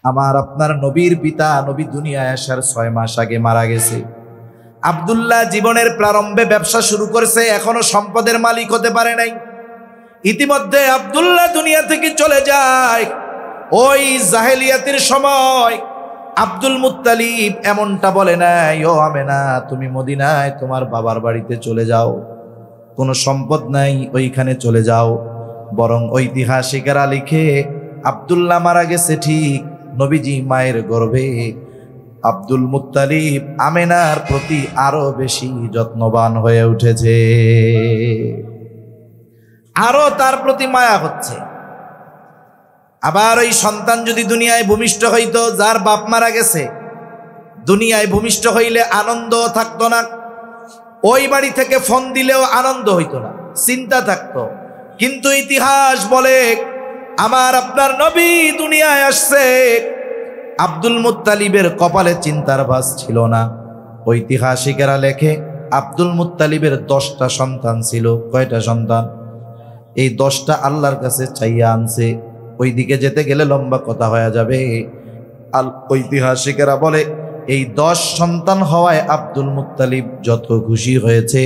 আমার আপনার নবীর পিতা নবী দুনিয়ায় আসার 6 মাস আগে মারা গেছে। আব্দুল্লাহ জীবনের প্রারম্ভে ব্যবসা শুরু করেছে, এখনো সম্পদের মালিক হতে পারে নাই। ইতিমধ্যে আব্দুল্লাহ দুনিয়া থেকে চলে যায়। ওই জাহেলিয়াতের সময় আব্দুল মুত্তালিব এমনটা বলে নাই, ও আমেনা তুমি মদিনায় তোমার বাবার বাড়িতে চলে যাও, কোনো সম্পদ নাই ওইখানে চলে যাও। বরং ঐতিহাসিকেরা লিখে আব্দুল্লাহ মারা গেছে ঠিক, নবীজি মায়ের গর্ভে আব্দুল মুত্তালিব আমেনার প্রতি আরো বেশি যত্নবান হয়ে উঠেছে, আরো তার প্রতি মায়া হচ্ছে। আবার ওই সন্তান যদি দুনিয়ায় ভূমিষ্ঠ হইতো, যার বাপ মারা গেছে, দুনিয়ায় ভূমিষ্ঠ হইলে আনন্দ থাকতো না, ওই বাড়ি থেকে ফোন দিলেও আনন্দ হইতো না, চিন্তা থাকতো। কিন্তু ইতিহাস বলে আমার আপনার নবী দুনিয়ায় আসছে, আব্দুল মুত্তালিবের কপালে চিন্তার ভাঁজ ছিল না। ঐতিহাসিকেরা লেখে আব্দুল মুত্তালিবের 10টা সন্তান ছিল। কয়টা সন্তান? এই 10টা আল্লাহর কাছে চাইয়া আনছে। ওইদিকে যেতে গেলে লম্বা কথা হয়ে যাবে। ঐতিহাসিকেরা বলে এই 10 সন্তান হওয়ায় আব্দুল মুত্তালিব যত খুশি হয়েছে,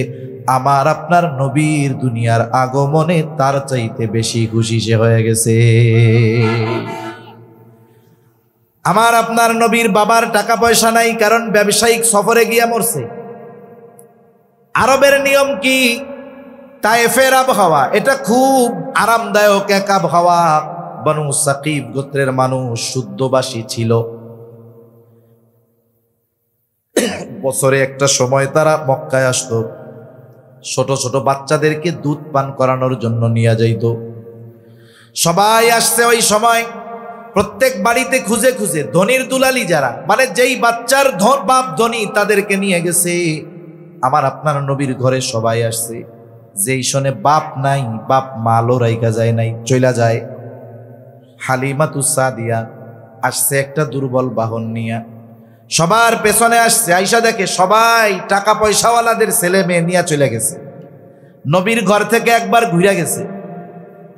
আমার আপনার নবীর দুনিয়ার আগমনে তার চাইতে বেশি খুশি সে হয়ে গেছে। আমার আপনার নবীর বাবার টাকা পয়সা নাই, কারণ ব্যবসায়িক সফরে গিয়া মরছে। আরবের নিয়ম কি, তায়েফের আবহাওয়া এটা খুব আরামদায়ক এক আবহাওয়া। বনু সাকিব গোত্রের মানুষ শুদ্ধবাসী ছিল। বছরে একটা সময় তারা মক্কায় আসতো, ছোট ছোট বাচ্চাদেরকে দুধ পান করানোর জন্য নিয়ে যাইত। সবাই আসছে ওই সময়, প্রত্যেক বাড়িতে খুঁজে খুঁজে ধনির দুলালি যারা, মানে যেই বাচ্চার বাপ ধনী, তাদেরকে নিয়ে গেছে। আমার আপনার নবীর ঘরে সবাই আসছে, যেই শোনে বাপ নাই, বাপ মালও রাইখা যায় নাই, চইলা যায়। হালিমাতুস সাদিয়া আসছে একটা দুর্বল বাহন নিয়া, সবার পেছনে আসছে। আইসা দেখে সবাই টাকা পয়সাওয়ালাদের ছেলে মেয়ে নিয়ে চলে গেছে। নবীর ঘর থেকে একবার ঘুরে গেছে,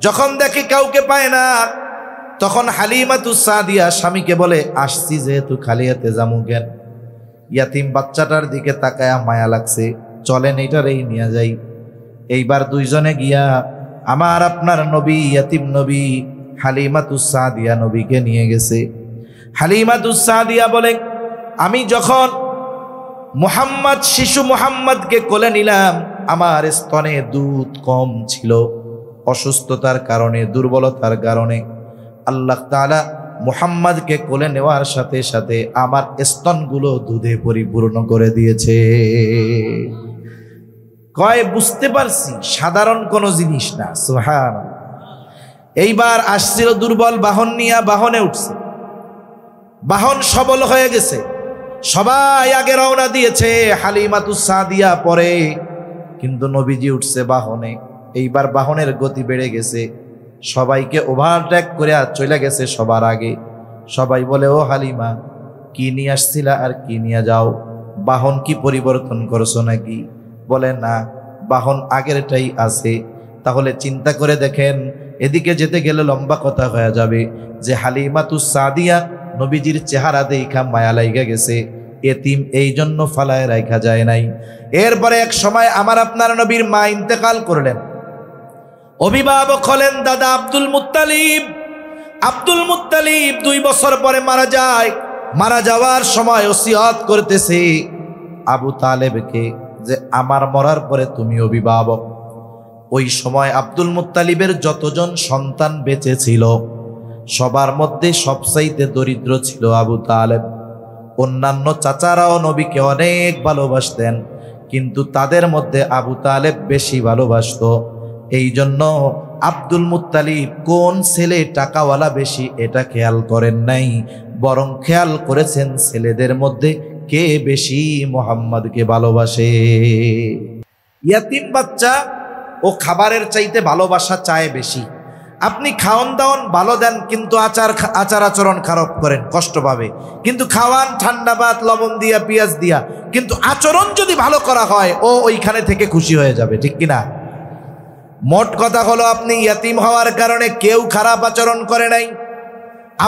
যখন দেখে কাউকে পায় না, তখন হালিমাতুস সাদিয়া স্বামীকে বলে, আসছি যেহেতু খালি হাতে যামু কেন, ইয়াতিম বাচ্চাটার দিকে তাকায়া মায়া লাগছে, চলেন এইটারেই নিয়ে যাই। এইবার দুইজনে গিয়া আমার আপনার নবী, ইয়াতিম নবী হালিমাতুস সাদিয়া নবীকে নিয়ে গেছে। হালিমাতুস সাদিয়া বলে, আমি যখন মুহাম্মদ, শিশু মুহাম্মদকে কোলে নিলাম, আমার স্তনে দুধ কম ছিল, অসুস্থতার কারণে, দুর্বলতার কারণে আল্লাহ তাআলা মুহাম্মদকে কোলে নেওয়ার সাথে সাথে আমার স্তনগুলো দুধে পরিপূর্ণ করে দিয়েছে। কয় বুঝতে পারছি সাধারণ কোনো জিনিস না। সুবহানাল্লাহ। এইবার আসছিল দুর্বল বাহন নিয়ে, বাহনে উঠছে, বাহন সবল হয়ে গেছে, সবাই আগে রওনা দিয়েছে, হালিমাতুস সাদিয়া পরে, কিন্তু নবীজি উঠছে বাহনে। এইবার বাহনের গতি বেড়ে গেছে, সবাইকে ওভারটেক করে চলে গেছে সবার আগে। সবাই বলে, ও হালিমা, কি নিয়ে আসছিলা আর কি নিয়ে যাও? বাহন কি পরিবর্তন করছো নাকি? বলে না, বাহন আগেরটাই আছে। তাহলে চিন্তা করে দেখেন, এদিকে যেতে গেলে লম্বা কথা হয়ে যাবে যে হালিমাতুস সাদিয়া নবীজির চেহারা দেখা মায়া লাইগা গেছে, এতিম এই জন্য ফালায় রাখা যায় নাই। এরপরে এক সময় আমার আপনার নবীর মা ইন্তেকাল করলেন, অভিভাবক হলেন দাদা আব্দুল মুত্তালিব। আব্দুল মুত্তালিব 2 বছর পরে মারা যায়। মারা যাওয়ার সময় ওসিয়ত করতেছে আবু তালেবকে যে আমার মরার পরে তুমি অভিভাবক। ওই সময় আব্দুল মুত্তালিবের যতজন সন্তান বেঁচে ছিল সবার মধ্যে সবচাইতে দরিদ্র ছিল আবু তালেব। অন্যান্য চাচারাও নবীকে অনেক ভালোবাসতেন, কিন্তু তাদের মধ্যে আবু তালেব বেশি ভালোবাসত। এই জন্য আব্দুল মুত্তালিব কোন ছেলে টাকাওয়ালা বেশি এটা খেয়াল করেন নাই, বরং খেয়াল করেছেন ছেলেদের মধ্যে কে বেশি মুহাম্মদকে ভালোবাসে। ইয়াতিম বাচ্চা ও খাবারের চাইতে ভালোবাসা চায় বেশি। আপনি খাওয়ান দাওয়ান ভালো দেন, কিন্তু আচার আচরণ খারাপ করেন, কষ্ট পাবে। কিন্তু খাওয়ান ঠান্ডা ভাত লবণ দিয়া পেঁয়াজ দিয়া, কিন্তু আচরণ যদি ভালো করা হয় ও ওইখানে থেকে খুশি হয়ে যাবে, ঠিক কিনা? মোট কথা হলো, আপনি ইয়াতিম হওয়ার কারণে কেউ খারাপ আচরণ করে নাই।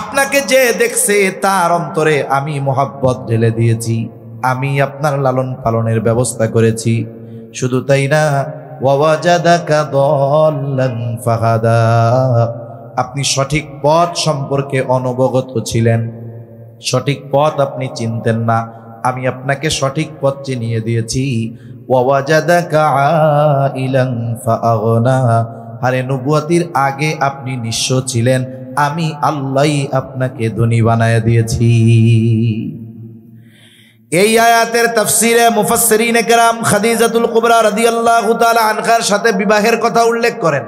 আপনাকে যে দেখছে তার অন্তরে আমি মোহাব্বত ঢেলে দিয়েছি, আমি আপনার লালন পালনের ব্যবস্থা করেছি। শুধু তাই না, ওয়াজাদাকা দাল্লান ফাহাদা, আপনি সঠিক পথ সম্পর্কে অনবগত ছিলেন, সঠিক পথ আপনি চিনতেন না, আমি আপনাকে সঠিক পথ চিনিয়ে দিয়েছি। ওয়াজাদাকা আইলান ফাআগনা, আরে নবুয়তির আগে আপনি নিঃস্ব ছিলেন, আমি আল্লাহই আপনাকে ধনী বানায় দিয়েছি। এই আয়াতের তাফসিরে মুফাসসিরিনে কেরাম খাদিজাতুল কুবরা রাদিয়াল্লাহু তাআলা আনহার সাথে বিবাহের কথা উল্লেখ করেন।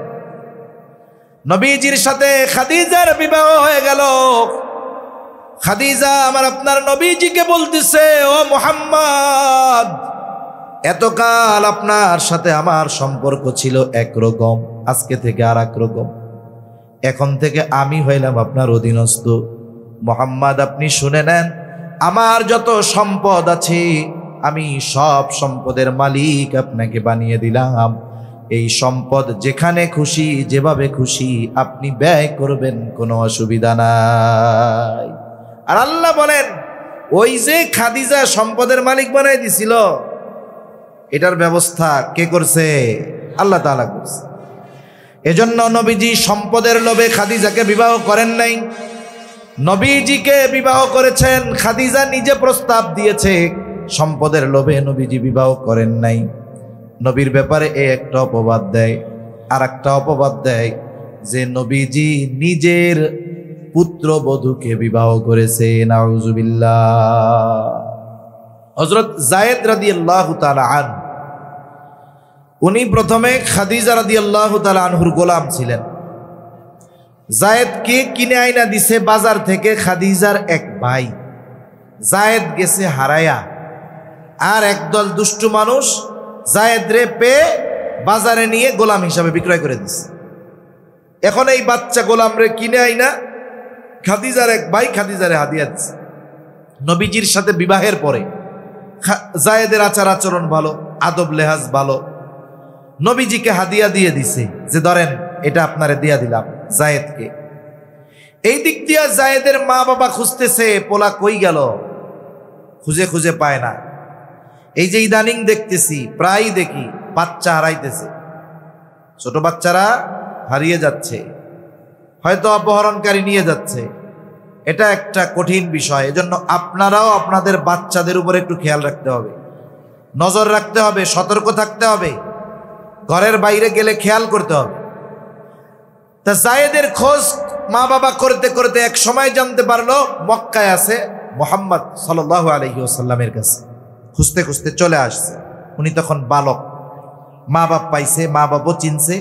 নবীজির সাথে খাদিজার বিবাহ হয়ে গেল। খাদিজা আমার আপনার নবীজিকে বলতেছে, ও মুহাম্মদ, এতকাল আপনার সাথে আমার সম্পর্ক ছিল একরকম, আজকে থেকে আর এক রকম। এখন থেকে আমি হইলাম আপনার অধীনস্থ। মুহাম্মদ, আপনি শুনে নেন, আমার যত সম্পদ আছে আমি সব সম্পদের মালিক আপনাকে বানিয়ে দিলাম। এই সম্পদ যেখানে খুশি যেভাবে খুশি আপনি ব্যয় করবেন, কোনো অসুবিধা নাই। আর আল্লাহ বলেন, ওই যে খাদিজা সম্পদের মালিক বানাই দিছিল, এটার ব্যবস্থা কে করছে? আল্লাহ তাআলা করছে। এজন্য নবীজি সম্পদের লোভে খাদিজাকে বিবাহ করেন নাই, নবীজিকে বিবাহ করেছেন। খাদিজা নিজে প্রস্তাব দিয়েছে, সম্পদের লোভে নবীজি বিবাহ করেন নাই। নবীর ব্যাপারে একটা অপবাদ দেয়, আর একটা অপবাদ দেয় যে নবীজি নিজের পুত্রবধূকে বিবাহ করেছে। নাউজুবিল্লাহ। হযরত যায়েদ রাদিয়াল্লাহু তাআলা আনহু, উনি প্রথমে খাদিজা রাদিয়াল্লাহু তাআলা আনহুর গোলাম ছিলেন। যায়েদকে কিনে আইনা দিছে বাজার থেকে খাদিজার এক ভাই। যায়েদ গেছে হারায়া, আর একদল দুষ্টু মানুষ যায়েদ রে পেয়ে বাজারে নিয়ে গোলাম হিসাবে বিক্রয় করে দিছে। এখন এই বাচ্চা গোলাম রে কিনে আইনা খাদিজার এক ভাই খাদিজারে হাদিয়া দিছে। নবীজির সাথে বিবাহের পরে যায়েদের আচার আচরণ ভালো, আদব লেহাজ ভালো, নবীজিকে হাদিয়া দিয়ে দিছে যে ধরেন এটা আপনারে দিয়া দিলাম যায়েদকে। এই দিক দিয়া যায়েদের মা বাবা খুঁজতেছে, পোলা কই গেল, খুঁজে খুঁজে পায় না। এই যে ইদানিং দেখতেছি, প্রায় দেখি বাচ্চা হারাইতেছে, ছোট বাচ্চারা হারিয়ে যাচ্ছে, হয়তো অপহরণকারী নিয়ে যাচ্ছে। এটা একটা কঠিন বিষয়। এজন্য আপনারাও আপনাদের বাচ্চাদের উপর একটু খেয়াল রাখতে হবে, নজর রাখতে হবে, সতর্ক থাকতে হবে, ঘরের বাইরে গেলে খেয়াল করতে হবে। তা যায়েদের খোঁজ মা বাবা করতে করতে এক সময় জানতে পারলো মক্কায় আছে মুহাম্মদ সাল্লাল্লাহু আলাইহি ওয়াসাল্লামের কাছে। খুঁজতে খুঁজতে চলে আসছে, উনি তখন বালক, মা বাপ পাইছে, মা বাবাও চিনছে,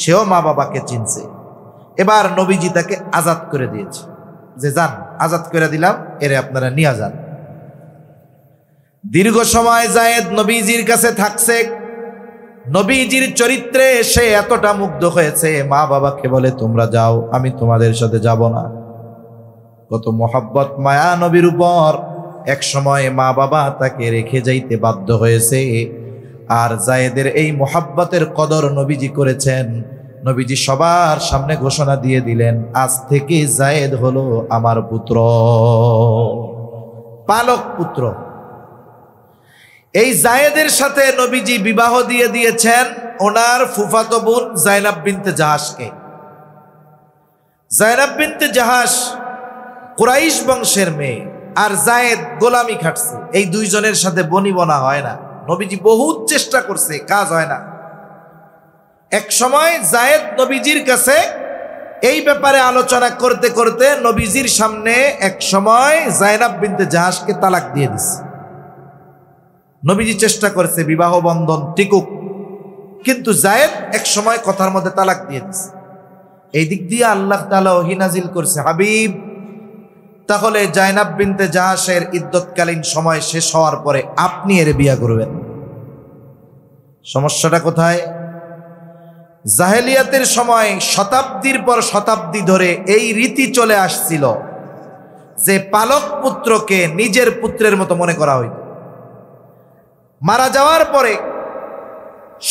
সেও মা বাবাকে চিনছে। এবার নবীজি তাকে আজাদ করে দিয়েছে, যে যান, আজাদ করে দিলাম, এরে আপনারা নিয়ে যান। দীর্ঘ সময় যায়েদ নবীজির কাছে থাকছে। নবীজির চরিত্রে সে এতটা মুগ্ধ হয়েছে, মা বাবাকে বলে তোমরা যাও, আমি তোমাদের সাথে যাব না। কত মোহাব্বত মায়া নবীর উপর। এক সময় মা বাবা তাকে রেখে যাইতে বাধ্য হয়েছে। আর যায়েদের এই মোহাব্বতের কদর নবীজি করেছেন। নবীজি সবার সামনে ঘোষণা দিয়ে দিলেন, আজ থেকে যায়েদ হলো আমার পুত্র, পালক পুত্র। এই যায়েদের সাথে নবীজি বিবাহ দিয়ে দিয়েছেন ওনার ফুফাতো বোন জাইনাব বিনতে জাহাশকে। জাইনাব বিনতে জাহাশ কুরাইশ বংশের মেয়ে, আর যায়েদ গোলামি খাটছে। এই দুইজনের সাথে বনিবনা হয় না। নবীজি বহুত চেষ্টা করছে, কাজ হয় না। এক সময় যায়েদ নবীজির কাছে এই ব্যাপারে আলোচনা করতে করতে নবীজির সামনে এক সময় জাইনাব বিনতে জাহাশকে তালাক দিয়ে দিছে। নবীজি চেষ্টা করছে বিবাহ বন্ধন টিকুক, কিন্তু যায়েদ এক সময় কথার মধ্যে তালাক দিয়ে দিছে। এই দিক দিয়ে আল্লাহ তাআলা ওহী নাজিল করছে, হাবিব, তাহলে জাইনাব বিনতে জাহাশের ইদ্যতকালীন সময় শেষ হওয়ার পরে আপনি এর বিয়ে করবেন। সমস্যাটা কোথায়? জাহেলিয়াতের সময় শতাব্দীর পর শতাব্দী ধরে এই রীতি চলে আসছিল যে পালক পুত্রকে নিজের পুত্রের মতো মনে করা হইত। মারা যাওয়ার পরে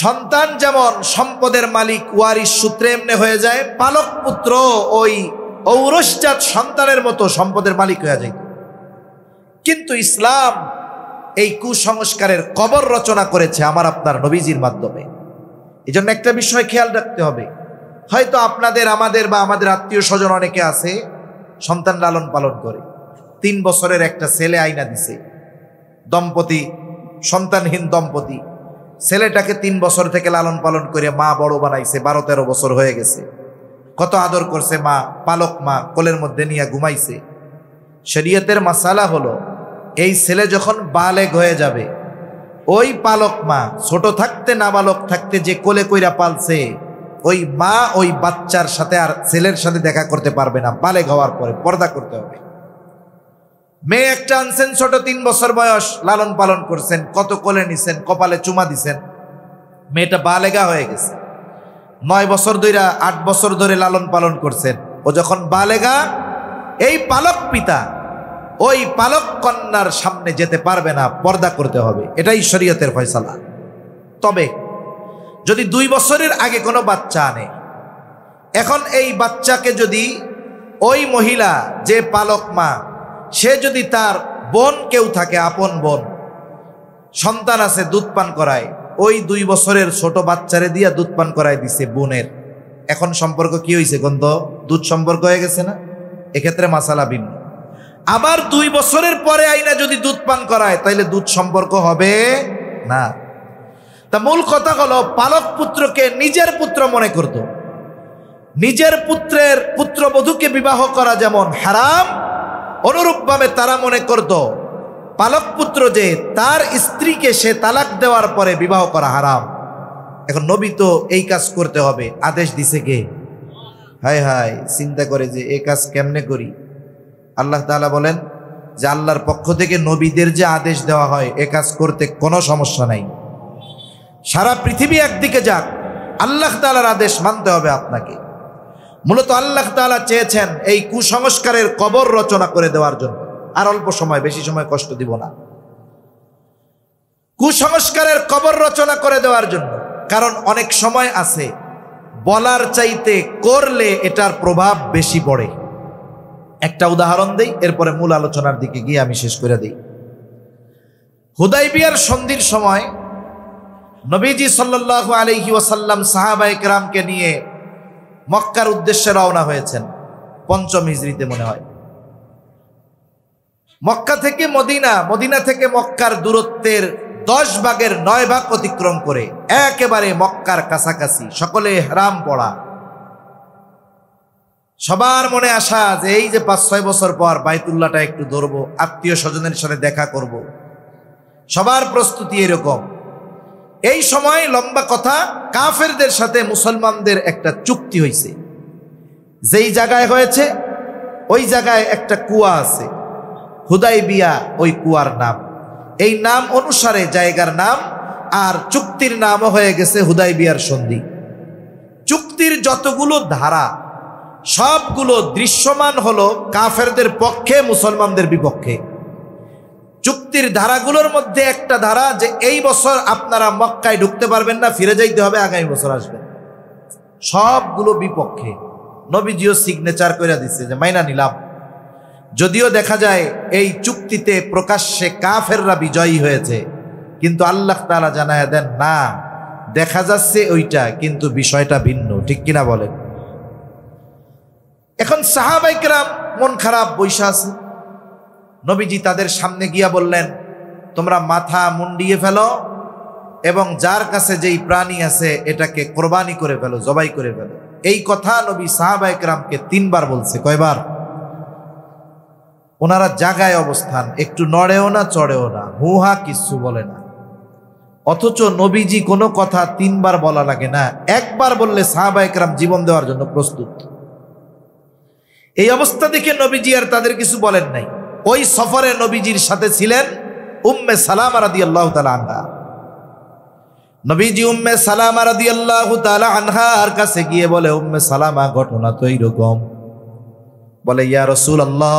সন্তান যেমন সম্পদের মালিক ওয়ারিশ সূত্রে এমনি হয়ে যায়, পালক পুত্র ওই ঔরসজাত সন্তানের মতো সম্পদের মালিক হয়ে যায়। কিন্তু ইসলাম এই কুসংস্কারের কবর রচনা করেছে আমার আপনার নবীজির মাধ্যমে। এই জন্য একটা বিষয় খেয়াল রাখতে হবে। হয়তো আপনাদের, আমাদের বা আমাদের আত্মীয় স্বজন অনেকে আছে সন্তান লালন পালন করে। 3 বছরের একটা ছেলে আইনা দিছে, দম্পতি, সন্তানহীন দম্পতি। ছেলেটাকে 3 বছর থেকে লালন পালন করে মা বড় বানাইছে, 12-13 বছর হয়ে গেছে। কত আদর করছে মা, পালক মা, কোলের মধ্যে নিয়ে ঘুমাইছে। শরীয়তের মাসালা হলো, এই ছেলে যখন বালেগ হয়ে যাবে, ওই পালক মা ছোট থাকতে নাবালক থাকতে যে কোলে কইরা পালছে, ওই মা ওই বাচ্চার সাথে আর ছেলের সাথে দেখা করতে পারবে না। বালেগ হওয়ার পরে পর্দা করতে হবে। মেয়ে একটা আনছেন ছোট, 3 বছর বয়স, লালন পালন করছেন, কত কোলে নিছেন, কপালে চুমা দিছেন, মেয়েটা বালেগা হয়ে গেছে। 9 বছর ধরে, 8 বছর ধরে লালন পালন করছেন। ও যখন বালেগা, এই পালক পিতা ওই পালক কন্যার সামনে যেতে পারবে না, পর্দা করতে হবে। এটাই শরীয়তের ফয়সালা। তবে যদি 2 বছরের আগে কোনো বাচ্চা আনে, এখন এই বাচ্চাকে যদি ওই মহিলা যে পালক মা, সে যদি তার বোন কেউ থাকে, আপন বোন, সন্তান আছে, দুধ পান করায়, ওই 2 বছরের ছোট বাচ্চারে দিয়া দুধ পান করায় দিছে বোনের। এখন সম্পর্ক কি হয়েছে? গন্ধ দুধ সম্পর্ক হয়ে গেছে না? এক্ষেত্রে মাসালা ভিন্ন। আবার 2 বছরের পরে আইনা যদি দুধ পান করায়, তাইলে দুধ সম্পর্ক হবে না। তা মূল কথা হলো, পালক পুত্রকে নিজের পুত্র মনে করত। নিজের পুত্রের পুত্রবধূকে বিবাহ করা যেমন হারাম, অনুরূপভাবে তারা মনে করত পালক পুত্র যে তার স্ত্রীকে সে তালাক দেওয়ার পরে বিবাহ করা হারাম। এখন নবী তো এই কাজ করতে হবে, আদেশ দিছে কে? হায় হায়, চিন্তা করে যে এই কাজ কেমনে করি। আল্লাহ তাআলা বলেন যে আল্লাহর পক্ষ থেকে নবীদের যে আদেশ দেওয়া হয়, এ কাজ করতে কোনো সমস্যা নাই। সারা পৃথিবী একদিকে যাক, আল্লাহ তাআলার আদেশ মানতে হবে আপনাকে। মূলত আল্লাহ তাআলা চেয়েছেন এই কুসংস্কারের কবর রচনা করে দেওয়ার জন্য। আর অল্প সময়, বেশি সময় কষ্ট দিব না। কুসংস্কারের কবর রচনা করে দেওয়ার জন্য। কারণ অনেক সময় আছে বলার চাইতে করলে এটার প্রভাব বেশি পড়ে। একটা উদাহরণ দেই, এরপরে মূল আলোচনার দিকে গিয়ে আমি শেষ করে দিই। হুদাইবিয়ার সন্ধির সময় নবীজি সাল্লাল্লাহু আলাইহি ওয়াসাল্লাম সাহাবায়ে কেরামকে নিয়ে মক্কার উদ্দেশ্যে রওনা হয়েছেন। 5ম হিজরিতে মনে হয়। মক্কা থেকে মদিনা, মদিনা থেকে মক্কার দূরত্বের 10 ভাগের 9 ভাগ অতিক্রম করে একেবারে মক্কার কাছাকাছি, সকলে ইহরাম পড়া। সবার মনে আশা যে এই যে 5-6 বছর পর বাইতুল্লাহটা একটু ধরবো, আত্মীয় স্বজনের সাথে দেখা করব। সবার প্রস্তুতি এরকম। এই সময় লম্বা কথা, কাফেরদের সাথে মুসলমানদের একটা চুক্তি হয়েছে। যেই জায়গায় হয়েছে ওই জায়গায় একটা কুয়া আছে, হুদাইবিয়া ওই কুয়ার নাম। এই নাম অনুসারে জায়গার নাম, আর চুক্তির নামও হয়ে গেছে হুদাইবিয়ার সন্ধি। চুক্তির যতগুলো ধারা সবগুলো দৃশ্যমান হলো কাফেরদের পক্ষে, মুসলমানদের বিপক্ষে। চুক্তির ধারাগুলোর মধ্যে একটা ধারা যে এই বছর আপনারা মক্কায় ঢুকতে পারবেন না, ফিরে যাইতে হবে, আগামী বছর আসবেন। সবগুলো বিপক্ষে। নবীজিও সিগনেচার করে দিচ্ছে যে মাইনা নিলাম। যদিও দেখা যায় এই চুক্তিতে প্রকাশ্যে কাফেররা বিজয়ী হয়েছে, কিন্তু আল্লাহ তাআলা জানায় দেন না, দেখা যাচ্ছে ওইটা, কিন্তু বিষয়টা ভিন্ন। ঠিক কিনা বলেন? এখন সাহাবায়ে কেরাম মন খারাপ বৈশা আছে। নবীজি তাদের সামনে গিয়া বললেন, তোমরা মাথা মুন্ডিয়ে ফেলো এবং যার কাছে যেই প্রাণী আছে এটাকে কোরবানি করে ফেলো, জবাই করে ফেলো। এই কথা নবী সাহাবায়ে কেরামকে 3 বার বলছে। কয়বার? ওনারা জাগায় অবস্থান, একটু নড়েও না চড়েও না, হুহা কিচ্ছু বলে না। অথচ নবীজি কোনো কথা 3 বার বলা লাগে না, একবার বললে সাহাবায়ে কেরাম জীবন দেওয়ার জন্য প্রস্তুত। এই অবস্থা দেখে নবীজি আর তাদের কিছু বলেন নাই। ওই সফরে নবীজির সাথে ছিলেন উম্মে সালামা রাদিয়াল্লাহু তাআলা আনহা। নবীজি উম্মে সালামা রাদিয়াল্লাহু তাআলা আনহার কাছে গিয়ে বলে, উম্মে সালামা, ঘটনা তো এইরকম। বলে, ইয়া রাসূলুল্লাহ,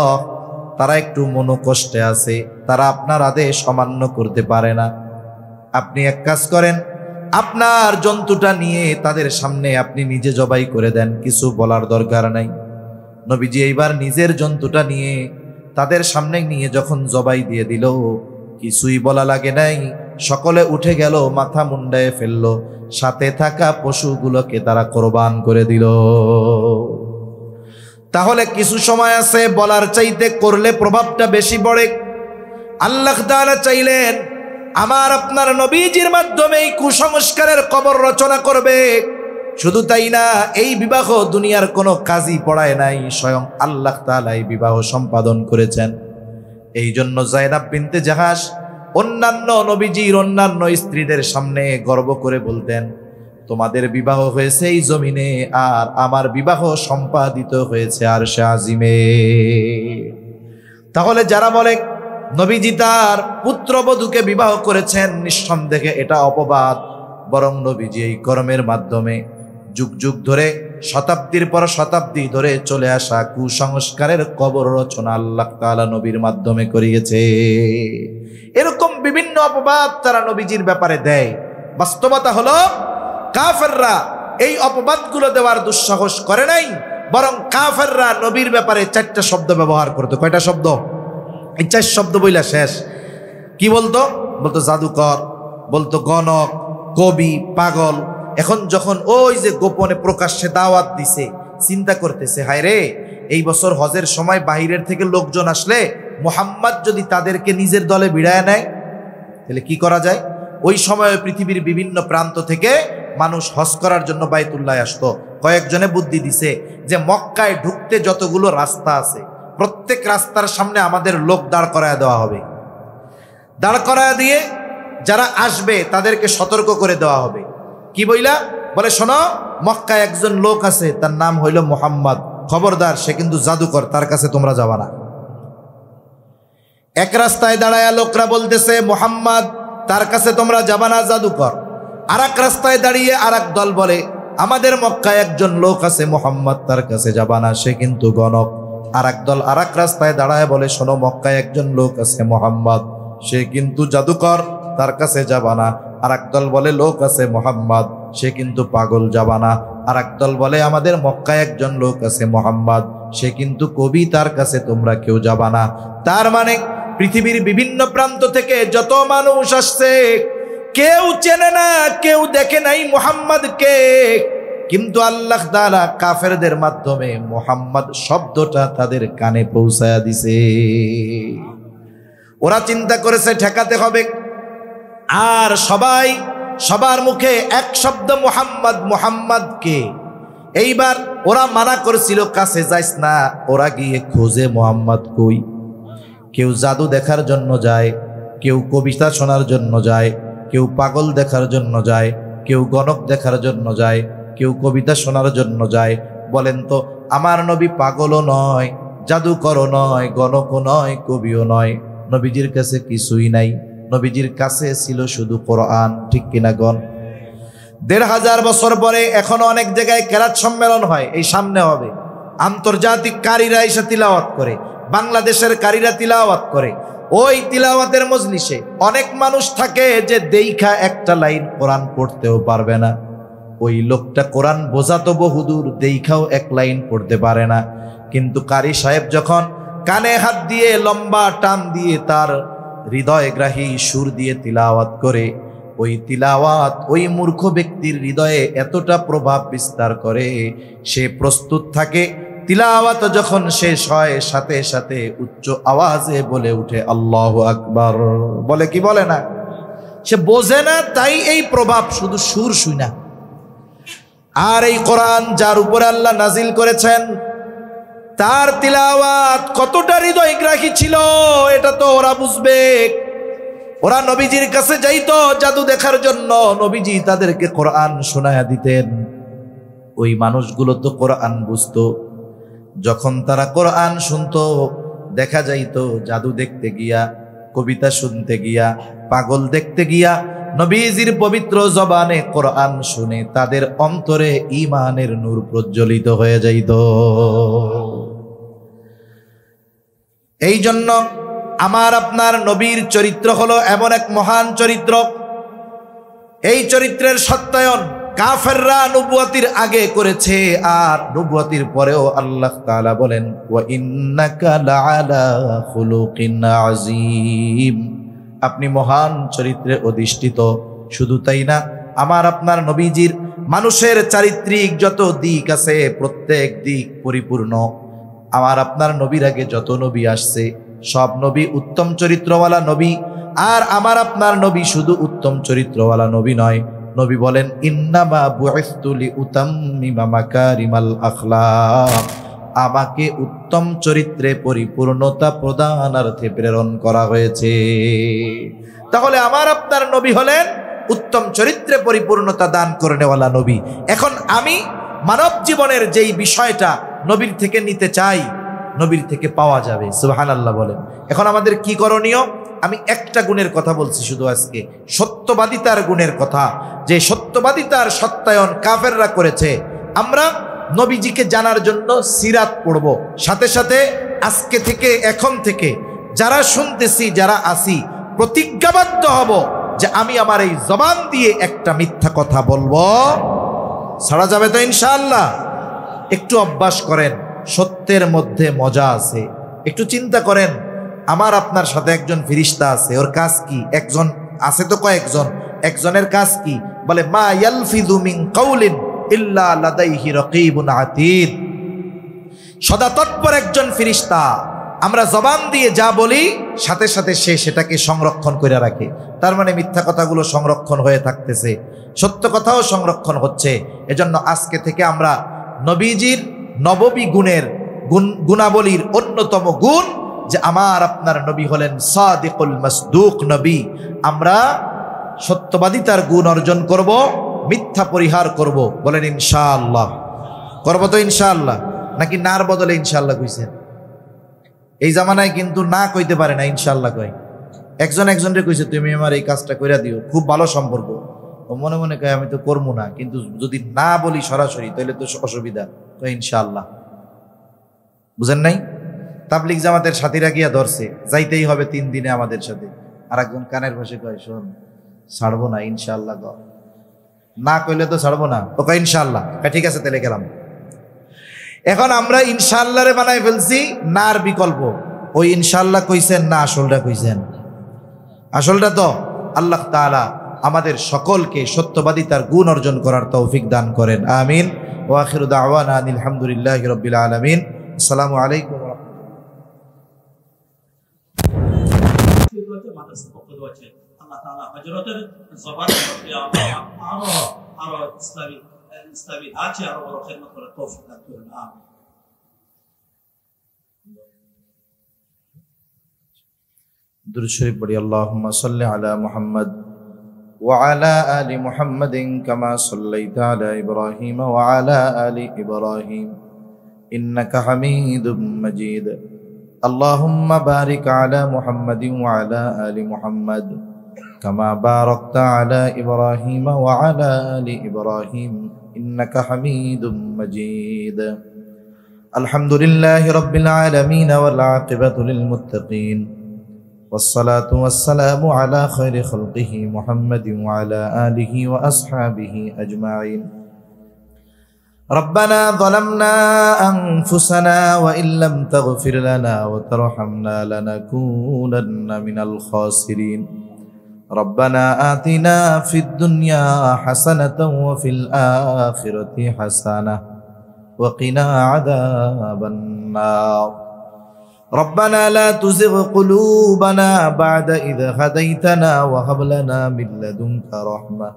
তারা একটু মনোকষ্টে আছে, তারা আপনার আদেশ অমান্য করতে পারে না। আপনি এক কাজ করেন, আপনার জন্তুটা নিয়ে তাদের সামনে আপনি নিজে জবাই করে দেন, কিছু বলার দরকার নাই। নবীজি এইবার নিজের জন্তুটা নিয়ে তাদের সামনে নিয়ে যখন জবাই দিয়ে দিল, কিছুই বলা লাগে নাই, সকলে উঠে গেল, মাথা মুন্ডায় ফেললো, সাথে থাকা পশুগুলোকে তারা কোরবান করে দিল। তাহলে কিছু সময় আছে, বলার চাইতে করলে প্রভাবটা বেশি পড়ে। আল্লাহ তাআলা চাইলেন আমার আপনার নবীজির মাধ্যমে এই কুসংস্কারের কবর রচনা করবে। শুধু তাই না, এই বিবাহ দুনিয়ার কোনো কাজী পড়ায় নাই, স্বয়ং আল্লাহ তাআলা এই বিবাহ সম্পাদন করেছেন। এই জন্য যায়েনাব বিনতে জাহাশ অন্যান্য নবীজির অন্যান্য স্ত্রীদের সামনে গর্ব করে বলতেন, তোমাদের বিবাহ হয়েছে এই জমিনে, আর আমার বিবাহ সম্পাদিত হয়েছে আরশে আজিমে। তাহলে যারা বলে নবীজি তার পুত্রবধূকে বিবাহ করেছেন, নিঃসন্দেহে এটা অপবাদ। বরং নবীজি এই কর্মের মাধ্যমে যুগ যুগ ধরে, শতাব্দীর পর শতাব্দী ধরে চলে আসা কুসংস্কারের কবর রচনা আল্লাহ তাআলা নবীর মাধ্যমে করিয়েছে। এরকম বিভিন্ন অপবাদ তারা নবীজির ব্যাপারে দেয়। বাস্তবতা হলো কাফেররা এই অপবাদগুলো দেওয়ার দুঃসাহস করে নাই, বরং কাফেররা নবীর ব্যাপারে 4টা শব্দ ব্যবহার করতো। কয়টা শব্দ? এই 4 শব্দ বইলা শেষ। কি বলতো? বলতো জাদুকর, বলতো গণক, কবি, পাগল। এখন যখন ওই যে গোপনে প্রকাশ্যে দাওয়াত দিছে, চিন্তা করতেছে, হায় রে, এই বছর হজের সময় বাহিরের থেকে লোকজন আসলে মুহাম্মদ যদি তাদেরকে নিজের দলে ভিড়ায় নেয়, তাহলে কি করা যায়? ওই সময় পৃথিবীর বিভিন্ন প্রান্ত থেকে মানুষ হজ করার জন্য বাইতুল্লাহ আসতো। কয়েকজনে বুদ্ধি দিছে যে মক্কায় ঢুকতে যতগুলো রাস্তা আছে, প্রত্যেক রাস্তার সামনে আমাদের লোক দাঁড় করায় দেওয়া হবে। দাঁড় করায় দিয়ে যারা আসবে তাদেরকে সতর্ক করে দেওয়া হবে। কি বইলা? বলে, শোনো, মক্কায় একজন লোক আছে, তার নাম হইল মুহাম্মদ, খবরদার, সে কিন্তু জাদুকর, তার কাছে তোমরা যাবা না। এক রাস্তায় দাঁড়ায়া লোকরা বলতেছে মুহাম্মদ, তার কাছে তোমরা যাবা না, জাদুকর। আর এক রাস্তায় দাঁড়িয়ে আর এক দল বলে, আমাদের মক্কায় একজন লোক আছে মুহাম্মদ, তার কাছে যাবা না, সে কিন্তু গণক। আর এক দল আর এক রাস্তায় দাঁড়ায় বলে, শোনো, মক্কায় একজন লোক আছে মুহাম্মদ, সে কিন্তু জাদুকর, তার কাছে যাবা না। আর এক দল বলে, লোক আছে মুহাম্মদ, সে কিন্তু পাগল, যাবা না। আর এক দল বলে, আমাদের মক্কায় একজন লোক আছে মুহাম্মদ, সে কিন্তু কবি, তার কাছে তোমরা কেউ যাবা না। তার মানে পৃথিবীর বিভিন্ন প্রান্ত থেকে যত মানুষ আসছে, কেউ চেনে না, কেউ দেখে নাই মুহাম্মদকে, কিন্তু আল্লাহ তাআলা কাফেরদের মাধ্যমে মুহাম্মদ শব্দটা তাদের কানে পৌঁছায়া দিছে। ওরা চিন্তা করেছে ঠেকাতে হবে, আর সবার মুখে এক শব্দ মুহাম্মদ, মুহাম্মদকে। এইবার ওরা মানা করেছিল, কাছে যাইস না। ওরা গিয়ে খোঁজে মুহাম্মদ কই। কেউ জাদু দেখার জন্য যায়, কেউ কবিতা শোনার জন্য যায়, কেউ পাগল দেখার জন্য যায়, কেউ গণক দেখার জন্য যায়, কেউ কবিতা শোনার জন্য যায়। বলেন তো, আমার নবী পাগলও নয়, জাদুকরও নয়, গণকও নয়, কবিও নয়। নবীজির কাছে কিছুই নাই, নবীজির কাছে ছিল শুধু কোরআন। ঠিক কিনা গণ? ১৫০০ বছর পরে এখনো অনেক জায়গায় কেরাত সম্মেলন হয়, এই সামনে হবে। আন্তর্জাতিক কারীরা এসে তিলাওয়াত করে, বাংলাদেশের কারীরা তিলাওয়াত করে। ওই তিলাওয়াতের মজলিসে অনেক মানুষ থাকে যে দেইখা একটা লাইন কোরআন পড়তেও পারবে না। ওই লোকটা কোরআন বোঝাতো বহুদূর, দেইখাও এক লাইন পড়তে পারে না। কিন্তু কারি সাহেব যখন কানে হাত দিয়ে লম্বা টান দিয়ে তার হৃদয়গ্রাহী সুর দিয়ে তিলাওয়াত করে, ওই তিলাওয়াত ওই মূর্খ ব্যক্তির হৃদয়ে এতটা প্রভাব বিস্তার করে, সে প্রস্তুত থাকে। তিলাওয়াত যখন শেষ হয়, সাথে সাথে উচ্চ আওয়াজে বলে উঠে আল্লাহু আকবার। বলে কি বলে না? সে বোঝে না, তাই এই প্রভাব, শুধু সুর শুই না। আর এই কোরআন যার উপরে আল্লাহ নাজিল করেছেন, তার তিলাওয়াত কতটা হৃদয়গ্রাহী ছিল এটা তো ওরা বুঝবে। ওরা নবীজির কাছে যাইতো জাদু দেখার জন্য, নবীজি তাদেরকে কোরআন শোনায়া দিতেন। ওই মানুষগুলো তো কোরআন বুঝতো। যখন তারা কোরআন শুনতো, দেখা যাইতো জাদু দেখতে গিয়া, কবিতা শুনতে গিয়া, পাগল দেখতে গিয়া, নবীজির পবিত্র জবানে কোরআন শুনে তাদের অন্তরে ঈমানের নূর প্রজ্বলিত হয়ে যাইত। এই জন্য আমার আপনার নবীর চরিত্র হলো এমন এক মহান চরিত্র, এই চরিত্রের সত্যায়ন কাফেররা নবুয়তির আগে করেছে, আর নবুয়তির পরেও আল্লাহ তাআলা বলেন ওয়া ইন্নাকা লাআলা খুলুকিন আযীম, আপনি মহান চরিত্রে অধিষ্ঠিত। শুধু তাই না, আমার আপনার নবীজির মানুষের চারিত্রিক যত দিক আছে, প্রত্যেক দিক পরিপূর্ণ। আমার আপনার নবীর আগে যত নবী আসছে, সব নবী উত্তম চরিত্রওয়ালা নবী। আর আমার আপনার নবী শুধু উত্তম চরিত্রওয়ালা নবী নয়, নবী বলেন ইন্নামা বুইসতু লিউতাম্মিমা মাকারিমাল আখলাক, আমাকে উত্তম চরিত্রে পরিপূর্ণতা প্রদানার্থে প্রেরণ করা হয়েছে। তাহলে আমার আপনার নবী হলেন উত্তম চরিত্রে পরিপূর্ণতা দান করেনেওয়ালা নবী। এখন আমি মানব জীবনের যেই বিষয়টা নবীর থেকে নিতে চাই, নবীর থেকে পাওয়া যাবে। সুবহানাল্লাহ বলেন। এখন আমাদের কি করণীয়? আমি একটা গুণের কথা বলছি শুধু আজকে, সত্যবাদিতার গুণের কথা, যে সত্যবাদিতার সত্যায়ন কাফেররা করেছে। আমরা নবীজিকে জানার জন্য সিরাত পড়ব, সাথে সাথে আজকে থেকে, এখন থেকে যারা শুনতেছি, যারা আসি, প্রতিজ্ঞাবদ্ধ হব যে আমি আমার এই জবান দিয়ে একটা মিথ্যা কথা বলবো, ছাড়া যাবে তো ইনশাআল্লাহ? একটু অভ্যাস করেন, সত্যের মধ্যে মজা আছে। একটু চিন্তা করেন, আমার আপনার সাথে একজন ফেরেশতা আছে, ওর কাজ কি? একজন আছে তো কয়েকজন, একজনের কাজ কি? বলে মা ইয়ালফিযু মিন কাউলিন ইল্লা লাদাইহি রাকীবুন আতীদ। সদা তৎপর একজন ফেরেশতা, আমরা জবান দিয়ে যা বলি সাথে সাথে সে সেটাকে সংরক্ষণ করে রাখে। তার মানে মিথ্যা কথাগুলো সংরক্ষণ হয়ে থাকতেছে, সত্য কথাও সংরক্ষণ হচ্ছে। এজন্য আজকে থেকে আমরা নবীজির নববী গুণাবলীর অন্যতম গুণ যে আমার আপনার নবী হলেন সাদিকুল মাসদুক নবী। আমরা সত্যবাদিতার গুণ অর্জন করব, মিথ্যা পরিহার করব। বলেন ইনশাআল্লাহ। করব তো ইনশাআল্লাহ? নাকি নার বদলে ইনশাআল্লাহ কইছেন? এই জামানায় কিন্তু না কইতে পারে না, ইনশাআল্লাহ কয়। একজন একজনরে কইছে তুমি আমার এই কাজটা কইরা দিও, খুব ভালো সম্পর্ক। ও মনে মনে কয় আমি তো করবো না, কিন্তু যদি না বলি সরাসরি তাহলে তো অসুবিধা, তো ইনশাআল্লাহ। বুঝেন নাই? তাবলিগ জামাতের সাথীরা গিয়া ধরছে, যাইতেই হবে 3 দিনে আমাদের সাথে। আর একজন কানের পাশে কয় শোন, ছাড়বো না ইনশাআল্লাহ। না কইলে তো ছাড়বো না, ও কয় ইনশাআল্লাহ। ঠিক আছে তাহলে গেলাম। এখন আমরা ইনশাআল্লাহরে বানাই ফেলছি নার বিকল্প। ওই ইনশাআল্লাহ কইছেন না আসলটা কইছেন? আসলটা তো আল্লাহ তাআলা আমাদের সকলকে সত্যবাদিতার গুণ অর্জন করার তৌফিক দান করেন। আমিন। ওয়া আখিরু দাওয়ানা আনিল হামদুলিল্লাহি রাব্বিল আলামিন। আসসালামু আলাইকুম ওয়া রাহমাতুল্লাহ। আল্লাহ তাআলা হযরতের জবানের মধ্যে আরো ইসলামী আছে, আরো বড় খিদমত করার তৌফিক দান করেন। আমিন। দুরূদ শরীফ পড়ি। আল্লাহুম্মা সাল্লি আলা মুহাম্মদ وعلى آل محمد كما صليت على إبراهيم وعلى آل إبراهيم إنك حميد مجيد اللهم بارك على محمد وعلى آل محمد كما باركت على إبراهيم وعلى آل إبراهيم إنك حميد مجيد الحمد لله رب العالمين والعاقبة للمتقين والصلاة والسلام على خير خلقه محمد وعلى آله وأصحابه أجمعين ربنا ظلمنا أنفسنا وإن لم تغفر لنا وترحمنا لنكونن من الخاسرين ربنا آتنا في الدنيا حسنة وفي الآخرة حسنة وقنا عذاب النار ربنا لا تزغ قلوبنا بعد إذ هديتنا وهب لنا من لدنك رحمة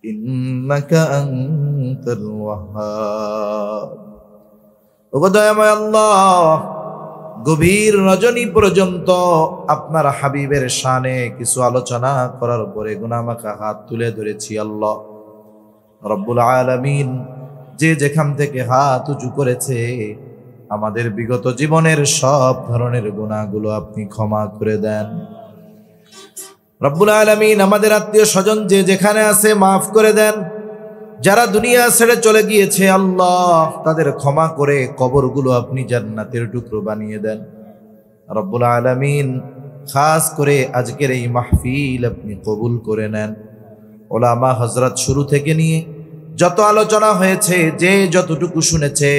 إنك أنت الوهاب দয়াময় আল্লাহ গভীর রজনী পর্যন্ত আপনার হাবিবের শানে কিছু আলোচনা করার পরে গুনাহমাখা হাত তুলে ধরেছি আল্লাহ রব্বুল আলামিন যে যেখান থেকে হাত উঁচু করেছে আমাদের বিগত জীবনের সব ধরনের গুনাহগুলো আপনি ক্ষমা করে দেন রব্বুল আলামিন আমাদের আত্মীয় স্বজন যে যেখানে আছে মাফ করে দেন যারা দুনিয়া ছেড়ে চলে গিয়েছে আল্লাহ তাদের ক্ষমা করে কবরগুলো আপনি জান্নাতের টুকরো বানিয়ে দেন রব্বুল আলামিন খাস করে আজকের এই মাহফিল আপনি কবুল করে নেন ওলামা হযরত শুরু থেকে নিয়ে যত আলোচনা হয়েছে যে যতটুকু শুনেছে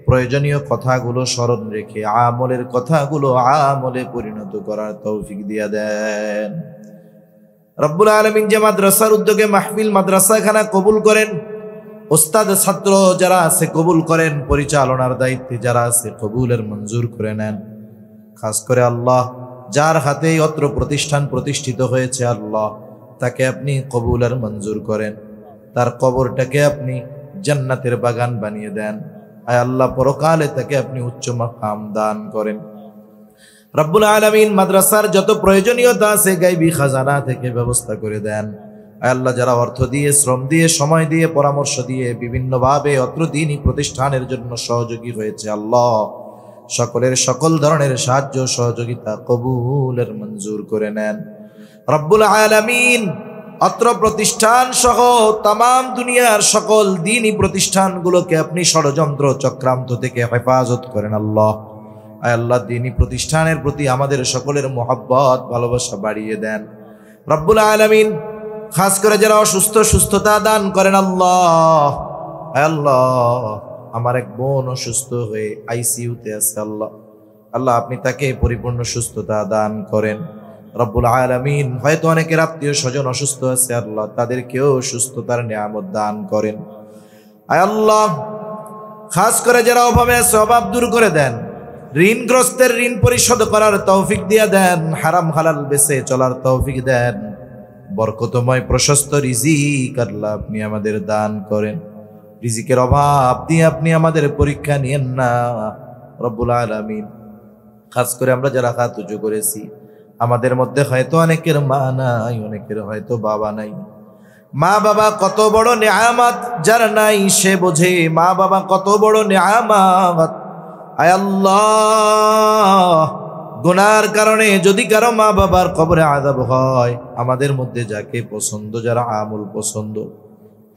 প্রয়োজনীয় কথাগুলো স্মরণ রেখে আমলের কথাগুলো আমলে পরিণত করার তৌফিক দিয়া দেন রব্বুল আলামিন যে মাদ্রাসার উদ্যোগে মাহফিল মাদ্রাসাখানা কবুল করেন ওস্তাদ ছাত্র যারা আছে কবুল করেন পরিচালনার দায়িত্বে যারা আছে কবুলের মঞ্জুর করে নেন খাস করে আল্লাহ যার হাতে অত্র প্রতিষ্ঠান প্রতিষ্ঠিত হয়েছে আল্লাহ তাকে আপনি কবুলের মঞ্জুর করেন তার কবরটাকে আপনি জান্নাতের বাগান বানিয়ে দেন আয় আল্লাহ পরকালে তাকে আপনি উচ্চ মাকাম দান করেন রব্বুল আলামিন মাদ্রাসার যত প্রয়োজনীয়তা আছে গায়বী খাজানা থেকে ব্যবস্থা করে দেন আয় আল্লাহ যারা অর্থ দিয়ে শ্রম দিয়ে সময় দিয়ে পরামর্শ দিয়ে বিভিন্নভাবে অত্র দ্বীনি প্রতিষ্ঠানের জন্য সহযোগী হয়েছে আল্লাহ সকলের সকল ধরনের সাহায্য সহযোগিতা কবুলের মঞ্জুর করে নেন রব্বুল আলামিন অত্র প্রতিষ্ঠান সহ তামাম দুনিয়ার সকল দ্বীনি প্রতিষ্ঠানগুলোকে আপনি ষড়যন্ত্র চক্রান্ত থেকে হেফাজত করেন আল্লাহ আয় আল্লাহ দ্বীনি প্রতিষ্ঠানের প্রতি আমাদের সকলের মোহাব্বত ভালোবাসা বাড়িয়ে দেন রব্বুল আলামিন খাস করে যারা অসুস্থ সুস্থতা দান করেন আল্লাহ আয় আল্লাহ আমার এক বোন অসুস্থ হয়ে আইসিইউতে আছে আল্লাহ আল্লাহ আপনি তাকে পরিপূর্ণ সুস্থতা দান করেন রব্বুল আলামিন হয়তো অনেকের আত্মীয় স্বজন অসুস্থ আছে আল্লাহ তাদেরকেও সুস্থতার নিয়ামত দান করেন আয় আল্লাহ খাস করে যারা অভাবে আছে অভাব দূর করে দেন ঋণগ্রস্তের ঋণ পরিশোধ করার তৌফিক দিয়ে দেন হারাম হালাল বেঁচে চলার তৌফিক দেন বরকতময় প্রশস্ত রিজিক আল্লাহ আপনি আমাদের দান করেন রিজিকের অভাব দিয়ে আপনি আমাদের পরীক্ষা নিয়েন না রব্বুল আলামিন খাস করে আমরা যারা হাত উঁচু করেছি আমাদের মধ্যে হয়তো অনেকের মা নাই অনেকের হয়তো বাবা নাই মা বাবা কত বড় নেয়ামত যার নাই সে বোঝে মা বাবা কত বড় নেয়ামত আয় আল্লাহ গুনার কারণে যদি কারো মা বাবার কবরে আযাব হয় আমাদের মধ্যে যাকে পছন্দ যারা আমল পছন্দ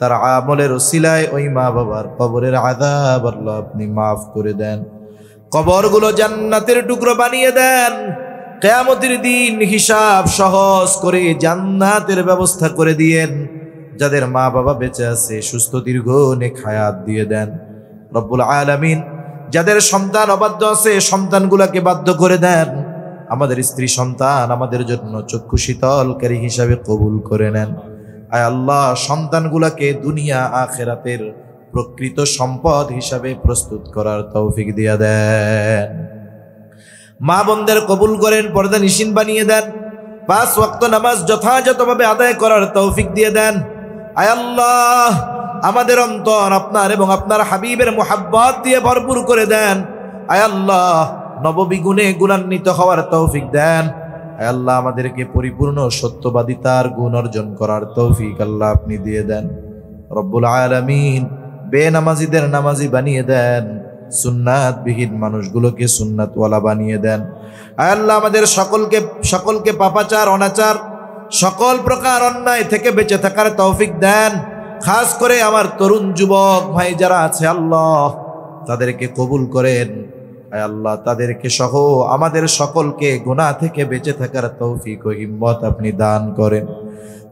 তার আমলের ওসিলায় ওই মা বাবার কবরের আযাব আল্লাহ আপনি মাফ করে দেন কবরগুলো জান্নাতের টুকরো বানিয়ে দেন কিয়ামতের দিন হিসাব সহজ করে জান্নাতের ব্যবস্থা করে দিয়েন যাদের মা বাবা বেঁচে আছে সুস্থ দীর্ঘ নেক হায়াত দিয়ে দেন রব্বুল আলামিন যাদের সন্তান অবাধ্য আছে সন্তানগুলোকে বাধ্য করে দেন আমাদের স্ত্রী সন্তান আমাদের জন্য চক্ষু শীতলকারী হিসাবে কবুল করে নেন আয় আল্লাহ সন্তানগুলোকে দুনিয়া আখিরাতের প্রকৃত সম্পদ হিসাবে প্রস্তুত করার তৌফিক দিয়া দেন মা বোনদের কবুল করেন পর্দা নিশিন বানিয়ে দেন 5 ওয়াক্ত নামাজ যথাযথভাবে আদায় করার তৌফিক দিয়ে দেন আয় আল্লাহ আমাদের অন্তর আপনার এবং আপনার হাবিবের মুহাব্বত দিয়ে ভরপুর করে দেন আয় আল্লাহ নববিগুণে গুণান্বিত হওয়ার তৌফিক দেন আয় আল্লাহ আমাদেরকে পরিপূর্ণ সত্যবাদিতার গুণ অর্জন করার তৌফিক আল্লাহ আপনি দিয়ে দেন। রব্বুল আলামিন বেনামাজিদের নামাজি বানিয়ে দেন, সুন্নাতবিহীন মানুষগুলোকে সুন্নাতওয়ালা বানিয়ে দেন। আয় আল্লাহ আমাদের সকলকে পাপাচার অনাচার সকল প্রকার অন্যায় থেকে বেঁচে থাকার তৌফিক দেন। খাস করে আমার তরুণ যুবক ভাই যারা আছে আল্লাহ তাদেরকে কবুল করেন। আয় আল্লাহ তাদেরকে সহ আমাদের সকলকে গুনাহ থেকে বেঁচে থাকার তৌফিক ও হিম্মত আপনি দান করেন।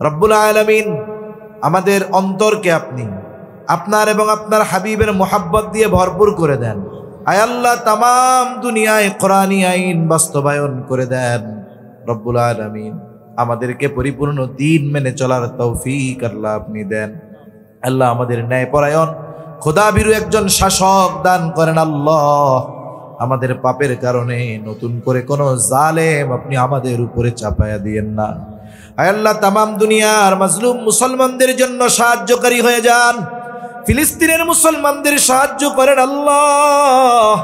রব্বুল আলামিন আমাদের অন্তরকে আপনি আপনার এবং আপনার হাবিবের মোহাব্বত দিয়ে ভরপুর করে দেন। আয় আল্লাহ তামাম দুনিয়ায় কোরআনী আইন বাস্তবায়ন করে দেন। রব্বুল আলামিন আমাদেরকে পরিপূর্ণ দ্বীন মেনে চলার তৌফিক আল্লাহ আপনি দেন। আল্লাহ আমাদের ন্যায়পরায়ণ খোদাভীরু একজন শাসক দান করেন। আল্লাহ আমাদের পাপের কারণে নতুন করে কোনো জালেম আপনি আমাদের উপরে চাপায়া দিয়েন না। আয় আল্লাহ তামাম দুনিয়ার মাজলুম মুসলমানদের জন্য সাহায্যকারী হয়ে যান। ফিলিস্তিনের মুসলমানদের সাহায্য করেন আল্লাহ।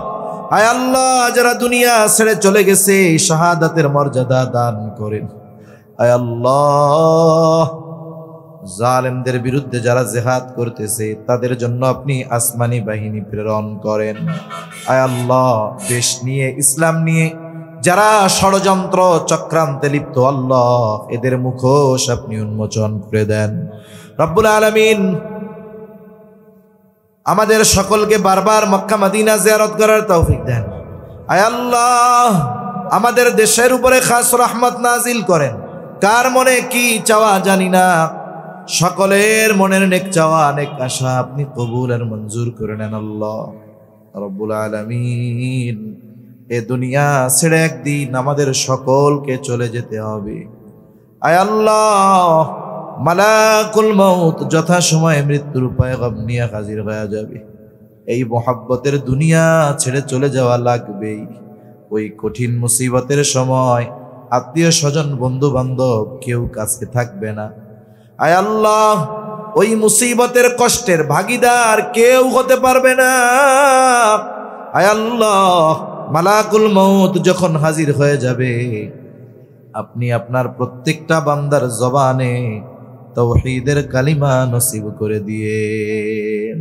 আয় আল্লাহ যারা দুনিয়া ছেড়ে চলে গেছে শাহাদাতের মর্যাদা দান করেন। আয় আল্লাহ জালেমদের বিরুদ্ধে যারা জিহাদ করতেছে তাদের জন্য আপনি আসমানি বাহিনী প্রেরণ করেন। আয় আল্লাহ দেশ নিয়ে ইসলাম নিয়ে যারা ষড়যন্ত্র চক্রান্তে লিপ্ত আল্লাহ এদের মুখোশ আপনি উন্মোচন করে দেন। রব্বুল আলামিন আমাদের সকলকে বারবার মক্কা মদিনা জিয়ারত করার তৌফিক দেন। আয় আল্লাহ আমাদের দেশের উপরে খাস রহমত নাজিল করেন। কার মনে কি চাওয়া জানি না, সকলের মনের নেক চাওয়া নেক আশা আপনি কবুল আর মঞ্জুর করে নেন আল্লাহ রব্বুল আলামিন। এ দুনিয়া ছেড়ে একদিন আমাদের সকলকে চলে যেতে হবে। আয় আল্লাহ মালাকুল মউত যথা সময়ে মৃত্যুর পয়গাম নিয়ে হাজির হয়ে যাবে। এই মোহাব্বতের দুনিয়া ছেড়ে চলে যাওয়া লাগবেই। ওই কঠিন মুসিবতের সময় আত্মীয় স্বজন বন্ধু বান্ধব কেউ কাছে থাকবে না। আয় আল্লাহ ওই মুসিবতের কষ্টের ভাগিদার কেউ হতে পারবে না। আয় আল্লাহ মালাকুল মউত যখন হাজির হয়ে যাবে আপনি আপনার প্রত্যেকটা বান্দার জবানে তাওহীদের কালিমা নসিব করে দিয়েন।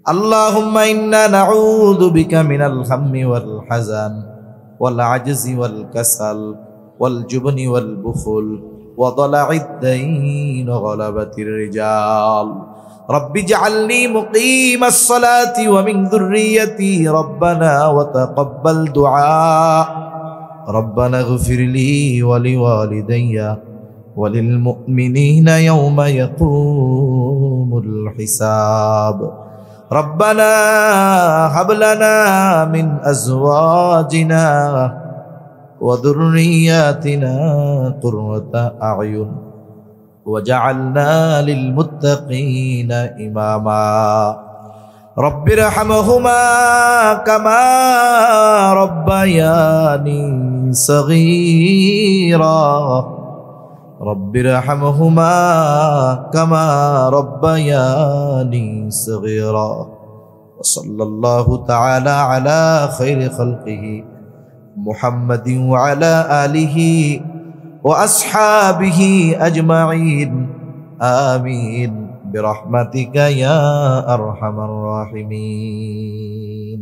আল্লাহুম্মা ইন্না নাউযু বিকা মিনাল হাম্মি ওয়াল হাযান ওয়াল আজজি ওয়াল কাসাল ওয়াল জুবনি ওয়াল বুখল ওয়া দালা'id দাইন ওয়া গলাবাতির রিজাল। রব্বি ইজআলনি মুকিমাস সালাতি ওয়া মিন যুররিয়্যতি রব্বানা ওয়া তাকাব্বাল দুআ। রব্বানা ইগফিরলি ওয়া লিওয়ালিদাইয়া ওয়া লিল মুমিনিনা ইয়াওমা ইয়াকুমুল হিসাব। রব্বানা হাব লানা মিন আজওয়াজিনা ওয়া যুররিয়্যাতিনা কুররাতা আ'য়ুন ওয়াজআলনা লিল মুত্তাকিনা ইমামা। রব্বিরহামহুমা কামা রব্বায়ানি সগীরা। রব্বিরহামহুমা কামা রব্বায়ানি সগীরা। সাল্লাল্লাহু তাআলা আলা খায়রি খালকিহি মুহাম্মাদিন ওয়া আলা আলিহি ওয়া আসহাবিহি আজমাইন। আমিন বিরহমাতিকা ইয়া আরহামার রাহিমিন।